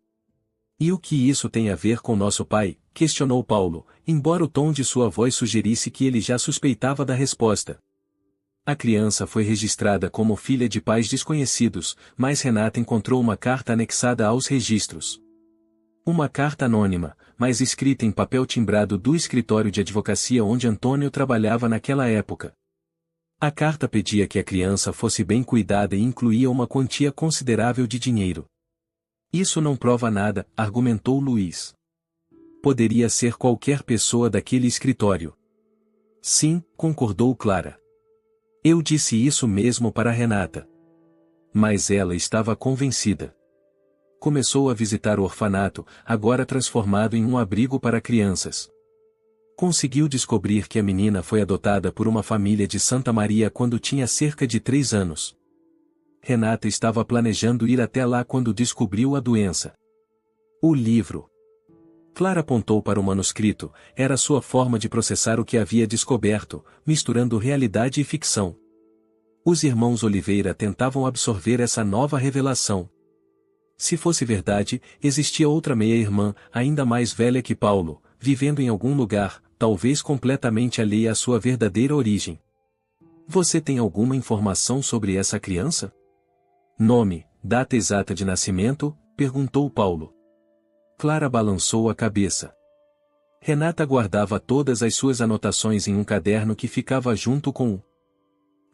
E o que isso tem a ver com nosso pai? Questionou Paulo, embora o tom de sua voz sugerisse que ele já suspeitava da resposta. A criança foi registrada como filha de pais desconhecidos, mas Renata encontrou uma carta anexada aos registros. Uma carta anônima, mas escrita em papel timbrado do escritório de advocacia onde Antônio trabalhava naquela época. A carta pedia que a criança fosse bem cuidada e incluía uma quantia considerável de dinheiro. Isso não prova nada, argumentou Luís. Poderia ser qualquer pessoa daquele escritório. Sim, concordou Clara. Eu disse isso mesmo para Renata. Mas ela estava convencida. Começou a visitar o orfanato, agora transformado em um abrigo para crianças. Conseguiu descobrir que a menina foi adotada por uma família de Santa Maria quando tinha cerca de 3 anos. Renata estava planejando ir até lá quando descobriu a doença. O livro. Clara apontou para o manuscrito, era sua forma de processar o que havia descoberto, misturando realidade e ficção. Os irmãos Oliveira tentavam absorver essa nova revelação. Se fosse verdade, existia outra meia-irmã, ainda mais velha que Paulo, vivendo em algum lugar, talvez completamente alheia à sua verdadeira origem. Você tem alguma informação sobre essa criança? Nome, data exata de nascimento? Perguntou Paulo. Clara balançou a cabeça. Renata guardava todas as suas anotações em um caderno que ficava junto com o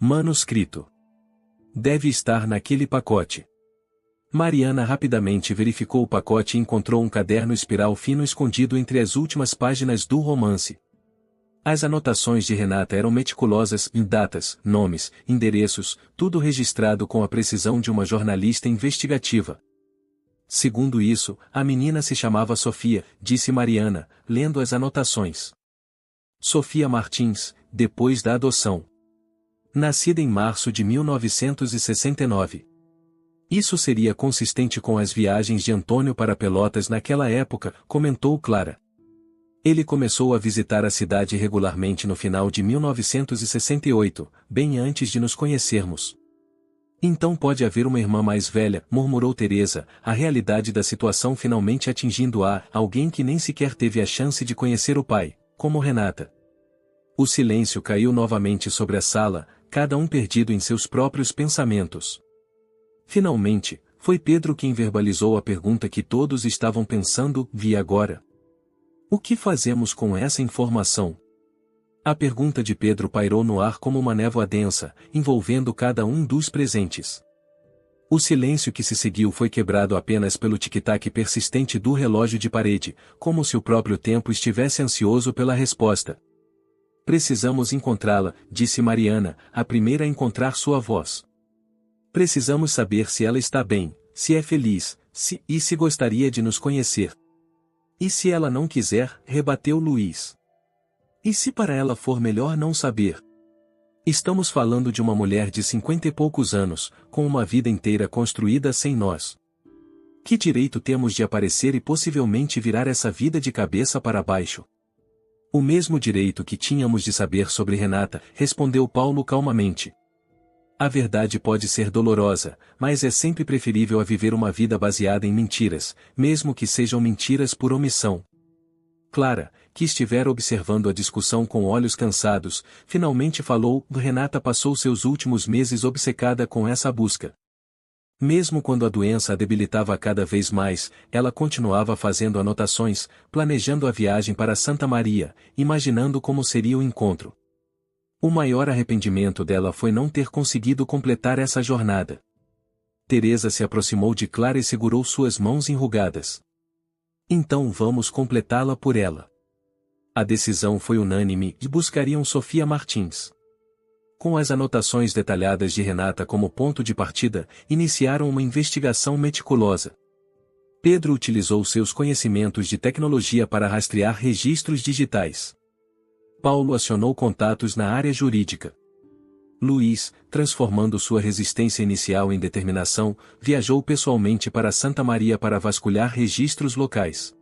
manuscrito. Deve estar naquele pacote. Mariana rapidamente verificou o pacote e encontrou um caderno espiral fino escondido entre as últimas páginas do romance. As anotações de Renata eram meticulosas em datas, nomes, endereços, tudo registrado com a precisão de uma jornalista investigativa. Segundo isso, a menina se chamava Sofia, disse Mariana, lendo as anotações. Sofia Martins, depois da adoção. Nascida em março de 1969. Isso seria consistente com as viagens de Antônio para Pelotas naquela época, comentou Clara. Ele começou a visitar a cidade regularmente no final de 1968, bem antes de nos conhecermos. Então pode haver uma irmã mais velha, murmurou Teresa, a realidade da situação finalmente atingindo alguém que nem sequer teve a chance de conhecer o pai, como Renata. O silêncio caiu novamente sobre a sala, cada um perdido em seus próprios pensamentos. Finalmente, foi Pedro quem verbalizou a pergunta que todos estavam pensando, vi agora. O que fazemos com essa informação? A pergunta de Pedro pairou no ar como uma névoa densa, envolvendo cada um dos presentes. O silêncio que se seguiu foi quebrado apenas pelo tic-tac persistente do relógio de parede, como se o próprio tempo estivesse ansioso pela resposta. Precisamos encontrá-la, disse Mariana, a primeira a encontrar sua voz. Precisamos saber se ela está bem, se é feliz, se gostaria de nos conhecer. E se ela não quiser, rebateu Luiz. E se para ela for melhor não saber? Estamos falando de uma mulher de 50 e poucos anos, com uma vida inteira construída sem nós. Que direito temos de aparecer e possivelmente virar essa vida de cabeça para baixo? O mesmo direito que tínhamos de saber sobre Renata, respondeu Paulo calmamente. A verdade pode ser dolorosa, mas é sempre preferível a viver uma vida baseada em mentiras, mesmo que sejam mentiras por omissão. Clara, que estivera observando a discussão com olhos cansados, finalmente falou. Renata passou seus últimos meses obcecada com essa busca. Mesmo quando a doença a debilitava cada vez mais, ela continuava fazendo anotações, planejando a viagem para Santa Maria, imaginando como seria o encontro. O maior arrependimento dela foi não ter conseguido completar essa jornada. Teresa se aproximou de Clara e segurou suas mãos enrugadas. Então vamos completá-la por ela. A decisão foi unânime e buscariam Sofia Martins. Com as anotações detalhadas de Renata como ponto de partida, iniciaram uma investigação meticulosa. Pedro utilizou seus conhecimentos de tecnologia para rastrear registros digitais. Paulo acionou contatos na área jurídica. Luiz, transformando sua resistência inicial em determinação, viajou pessoalmente para Santa Maria para vasculhar registros locais.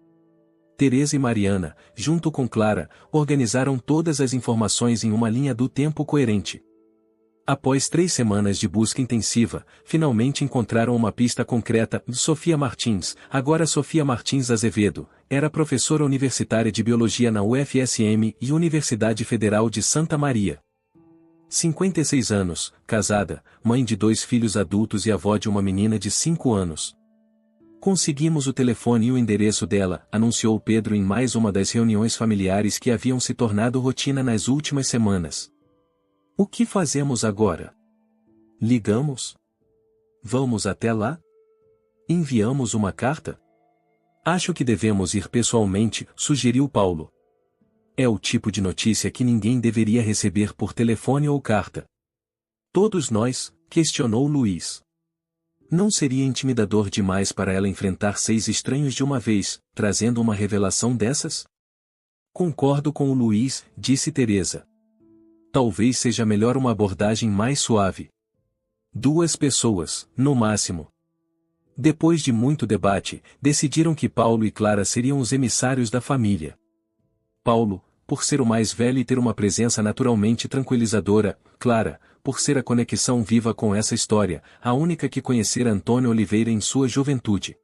Teresa e Mariana, junto com Clara, organizaram todas as informações em uma linha do tempo coerente. Após 3 semanas de busca intensiva, finalmente encontraram uma pista concreta. Sofia Martins, agora Sofia Martins Azevedo, era professora universitária de Biologia na UFSM e Universidade Federal de Santa Maria. 56 anos, casada, mãe de 2 filhos adultos e avó de uma menina de 5 anos. Conseguimos o telefone e o endereço dela, anunciou Pedro em mais uma das reuniões familiares que haviam se tornado rotina nas últimas semanas. O que fazemos agora? Ligamos? Vamos até lá? Enviamos uma carta? Acho que devemos ir pessoalmente, sugeriu Paulo. É o tipo de notícia que ninguém deveria receber por telefone ou carta. Todos nós, questionou Luiz. Não seria intimidador demais para ela enfrentar 6 estranhos de uma vez, trazendo uma revelação dessas? Concordo com o Luiz, disse Teresa. Talvez seja melhor uma abordagem mais suave. 2 pessoas, no máximo. Depois de muito debate, decidiram que Paulo e Clara seriam os emissários da família. Paulo, por ser o mais velho e ter uma presença naturalmente tranquilizadora, Clara, por ser a conexão viva com essa história, a única que conhecera Antônio Oliveira em sua juventude.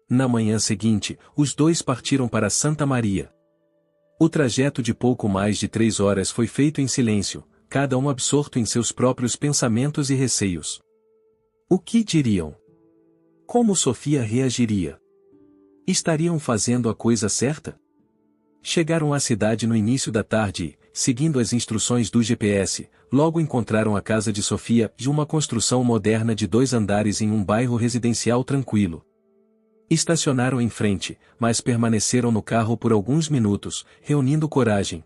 Na manhã seguinte, os 2 partiram para Santa Maria. O trajeto de pouco mais de 3 horas foi feito em silêncio, cada um absorto em seus próprios pensamentos e receios. O que diriam? Como Sofia reagiria? Estariam fazendo a coisa certa? Chegaram à cidade no início da tarde e, seguindo as instruções do GPS, logo encontraram a casa de Sofia, de uma construção moderna de 2 andares em um bairro residencial tranquilo. Estacionaram em frente, mas permaneceram no carro por alguns minutos, reunindo coragem.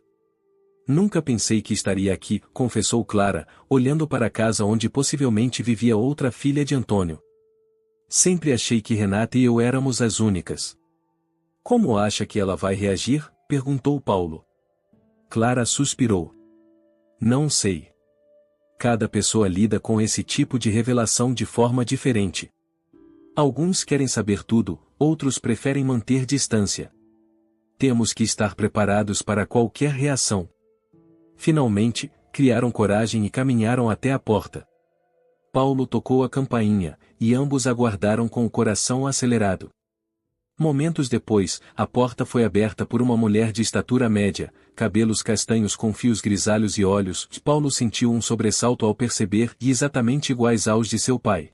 Nunca pensei que estaria aqui, confessou Clara, olhando para a casa onde possivelmente vivia outra filha de Antônio. Sempre achei que Renata e eu éramos as únicas. Como acha que ela vai reagir? Perguntou Paulo. Clara suspirou. Não sei. Cada pessoa lida com esse tipo de revelação de forma diferente. Alguns querem saber tudo, outros preferem manter distância. Temos que estar preparados para qualquer reação. Finalmente, criaram coragem e caminharam até a porta. Paulo tocou a campainha, e ambos aguardaram com o coração acelerado. Momentos depois, a porta foi aberta por uma mulher de estatura média, cabelos castanhos com fios grisalhos e olhos. Paulo sentiu um sobressalto ao perceber e exatamente iguais aos de seu pai.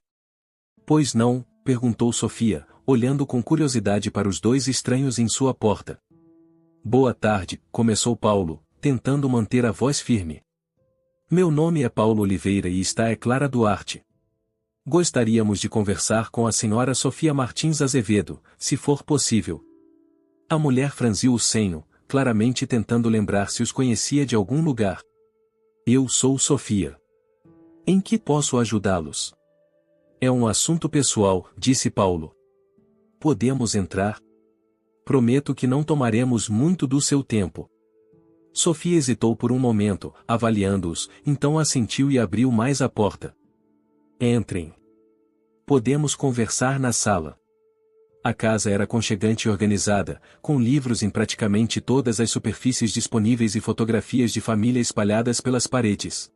Pois não? Perguntou Sofia, olhando com curiosidade para os 2 estranhos em sua porta. Boa tarde, começou Paulo, tentando manter a voz firme. Meu nome é Paulo Oliveira e esta é Clara Duarte. Gostaríamos de conversar com a senhora Sofia Martins Azevedo, se for possível. A mulher franziu o senho, claramente tentando lembrar se os conhecia de algum lugar. Eu sou Sofia. Em que posso ajudá-los? É um assunto pessoal, disse Paulo. Podemos entrar? Prometo que não tomaremos muito do seu tempo. Sofia hesitou por um momento, avaliando-os, então assentiu e abriu mais a porta. Entrem. Podemos conversar na sala. A casa era aconchegante e organizada, com livros em praticamente todas as superfícies disponíveis e fotografias de família espalhadas pelas paredes.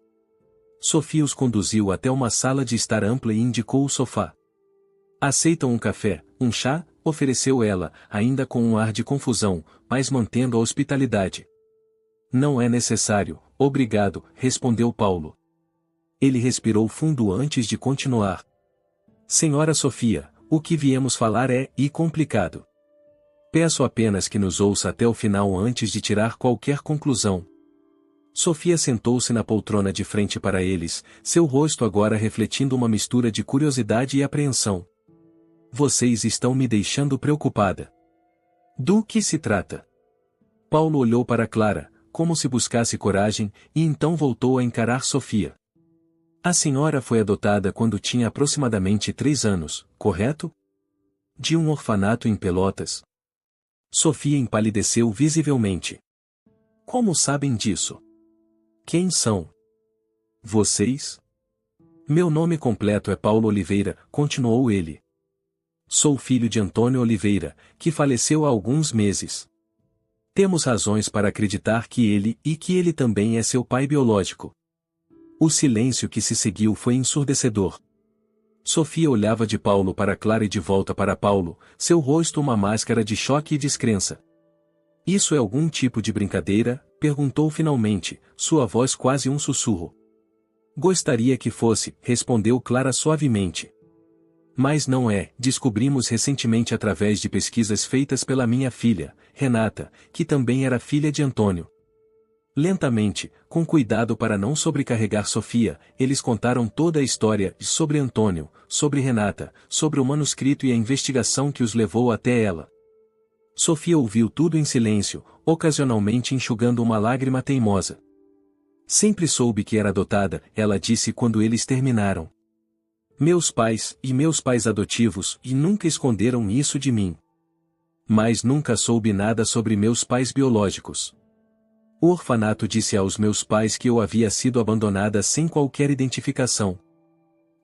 Sofia os conduziu até uma sala de estar ampla e indicou o sofá. Aceitam um café, um chá? Ofereceu ela, ainda com um ar de confusão, mas mantendo a hospitalidade. Não é necessário, obrigado, respondeu Paulo. Ele respirou fundo antes de continuar. Senhora Sofia, o que viemos falar é complicado. Peço apenas que nos ouça até o final antes de tirar qualquer conclusão. Sofia sentou-se na poltrona de frente para eles, seu rosto agora refletindo uma mistura de curiosidade e apreensão. Vocês estão me deixando preocupada. Do que se trata? Paulo olhou para Clara, como se buscasse coragem, e então voltou a encarar Sofia. A senhora foi adotada quando tinha aproximadamente 3 anos, correto? De um orfanato em Pelotas. Sofia empalideceu visivelmente. Como sabem disso? Quem são? Vocês? Meu nome completo é Paulo Oliveira, continuou ele. Sou filho de Antônio Oliveira, que faleceu há alguns meses. Temos razões para acreditar que ele também é seu pai biológico. O silêncio que se seguiu foi ensurdecedor. Sofia olhava de Paulo para Clara e de volta para Paulo, seu rosto uma máscara de choque e descrença. Isso é algum tipo de brincadeira? Perguntou finalmente, sua voz quase um sussurro. Gostaria que fosse, respondeu Clara suavemente. Mas não é, descobrimos recentemente através de pesquisas feitas pela minha filha, Renata, que também era filha de Antônio. Lentamente, com cuidado para não sobrecarregar Sofia, eles contaram toda a história sobre Antônio, sobre Renata, sobre o manuscrito e a investigação que os levou até ela. Sofia ouviu tudo em silêncio, ocasionalmente enxugando uma lágrima teimosa. Sempre soube que era adotada, ela disse quando eles terminaram. Meus pais adotivos, nunca esconderam isso de mim. Mas nunca soube nada sobre meus pais biológicos. O orfanato disse aos meus pais que eu havia sido abandonada sem qualquer identificação.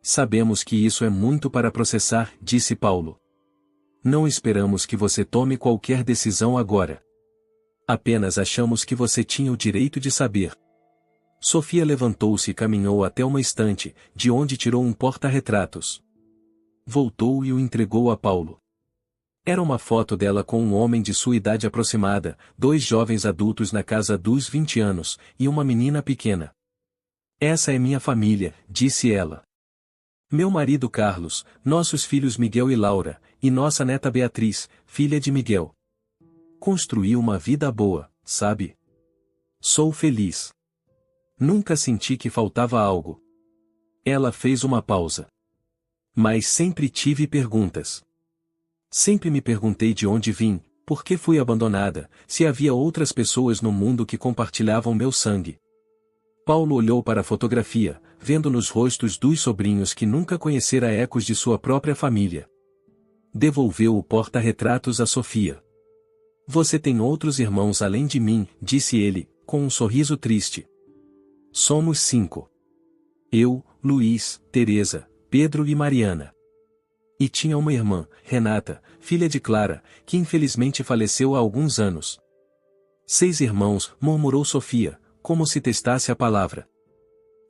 Sabemos que isso é muito para processar, disse Paulo. Não esperamos que você tome qualquer decisão agora. Apenas achamos que você tinha o direito de saber. Sofia levantou-se e caminhou até uma estante, de onde tirou um porta-retratos. Voltou e o entregou a Paulo. Era uma foto dela com um homem de sua idade aproximada, 2 jovens adultos na casa dos 20 anos, e uma menina pequena. Essa é minha família, disse ela. Meu marido Carlos, nossos filhos Miguel e Laura, e nossa neta Beatriz, filha de Miguel. Construí uma vida boa, sabe? Sou feliz. Nunca senti que faltava algo. Ela fez uma pausa. Mas sempre tive perguntas. Sempre me perguntei de onde vim, por que fui abandonada, se havia outras pessoas no mundo que compartilhavam meu sangue. Paulo olhou para a fotografia, vendo nos rostos dos sobrinhos que nunca conhecera ecos de sua própria família. Devolveu o porta-retratos a Sofia. Você tem outros irmãos além de mim, disse ele, com um sorriso triste. Somos 5. Eu, Luiz, Teresa, Pedro e Mariana. E tinha uma irmã, Renata, filha de Clara, que infelizmente faleceu há alguns anos. 6 irmãos, murmurou Sofia, como se testasse a palavra.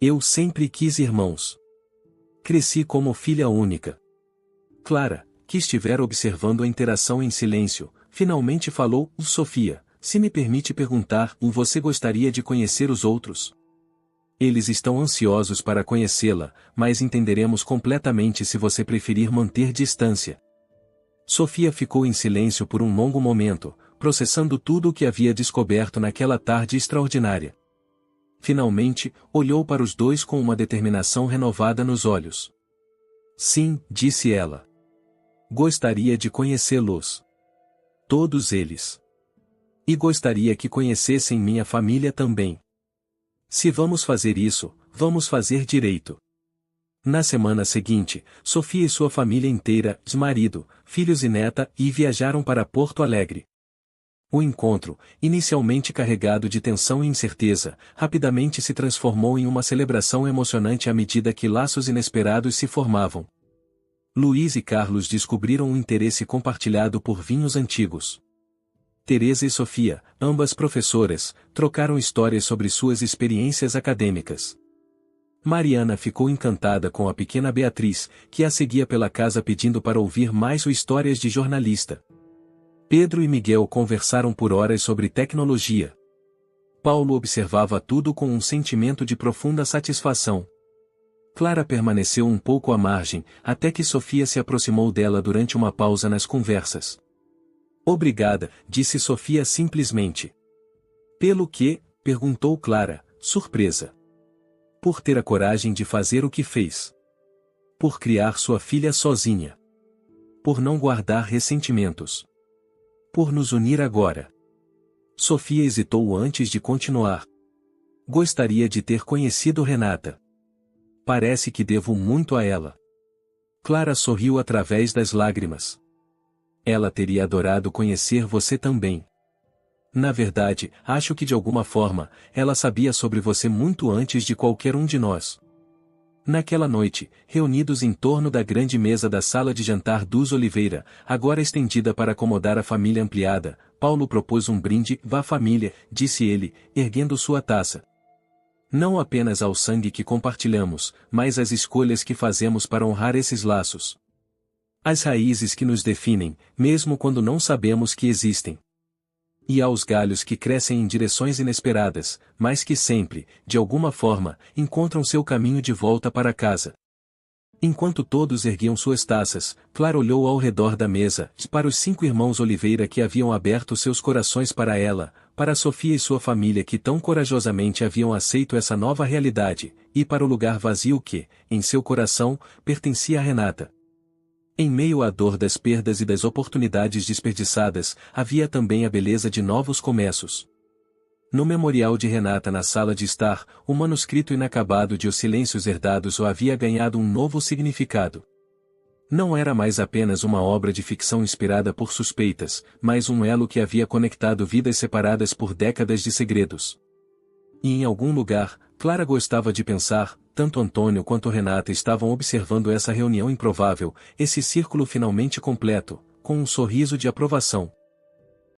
Eu sempre quis irmãos. Cresci como filha única. Clara, que estivera observando a interação em silêncio, finalmente falou, Sofia, se me permite perguntar, você gostaria de conhecer os outros? Eles estão ansiosos para conhecê-la, mas entenderemos completamente se você preferir manter distância. Sofia ficou em silêncio por um longo momento, processando tudo o que havia descoberto naquela tarde extraordinária. Finalmente, olhou para os dois com uma determinação renovada nos olhos. Sim, disse ela. Gostaria de conhecê-los. Todos eles. E gostaria que conhecessem minha família também. Se vamos fazer isso, vamos fazer direito. Na semana seguinte, Sofia e sua família inteira, marido, filhos e neta, viajaram para Porto Alegre. O encontro, inicialmente carregado de tensão e incerteza, rapidamente se transformou em uma celebração emocionante à medida que laços inesperados se formavam. Luiz e Carlos descobriram um interesse compartilhado por vinhos antigos. Teresa e Sofia, ambas professoras, trocaram histórias sobre suas experiências acadêmicas. Mariana ficou encantada com a pequena Beatriz, que a seguia pela casa pedindo para ouvir mais suas histórias de jornalista. Pedro e Miguel conversaram por horas sobre tecnologia. Paulo observava tudo com um sentimento de profunda satisfação. Clara permaneceu um pouco à margem, até que Sofia se aproximou dela durante uma pausa nas conversas. Obrigada, disse Sofia simplesmente. Pelo quê? Perguntou Clara, surpresa. Por ter a coragem de fazer o que fez. Por criar sua filha sozinha. Por não guardar ressentimentos. Por nos unir agora. Sofia hesitou antes de continuar. Gostaria de ter conhecido Renata. Parece que devo muito a ela. Clara sorriu através das lágrimas. Ela teria adorado conhecer você também. Na verdade, acho que de alguma forma, ela sabia sobre você muito antes de qualquer um de nós. Naquela noite, reunidos em torno da grande mesa da sala de jantar dos Oliveira, agora estendida para acomodar a família ampliada, Paulo propôs um brinde, vá família, disse ele, erguendo sua taça. Não apenas ao sangue que compartilhamos, mas às escolhas que fazemos para honrar esses laços. As raízes que nos definem, mesmo quando não sabemos que existem. E aos galhos que crescem em direções inesperadas, mas que sempre, de alguma forma, encontram seu caminho de volta para casa. Enquanto todos erguiam suas taças, Clara olhou ao redor da mesa, para os 5 irmãos Oliveira que haviam aberto seus corações para ela, para Sofia e sua família que tão corajosamente haviam aceito essa nova realidade, e para o lugar vazio que, em seu coração, pertencia a Renata. Em meio à dor das perdas e das oportunidades desperdiçadas, havia também a beleza de novos começos. No memorial de Renata na sala de estar, o manuscrito inacabado de Os Silêncios Herdados havia ganhado um novo significado. Não era mais apenas uma obra de ficção inspirada por suspeitas, mas um elo que havia conectado vidas separadas por décadas de segredos. E em algum lugar, Clara gostava de pensar, tanto Antônio quanto Renata estavam observando essa reunião improvável, esse círculo finalmente completo, com um sorriso de aprovação.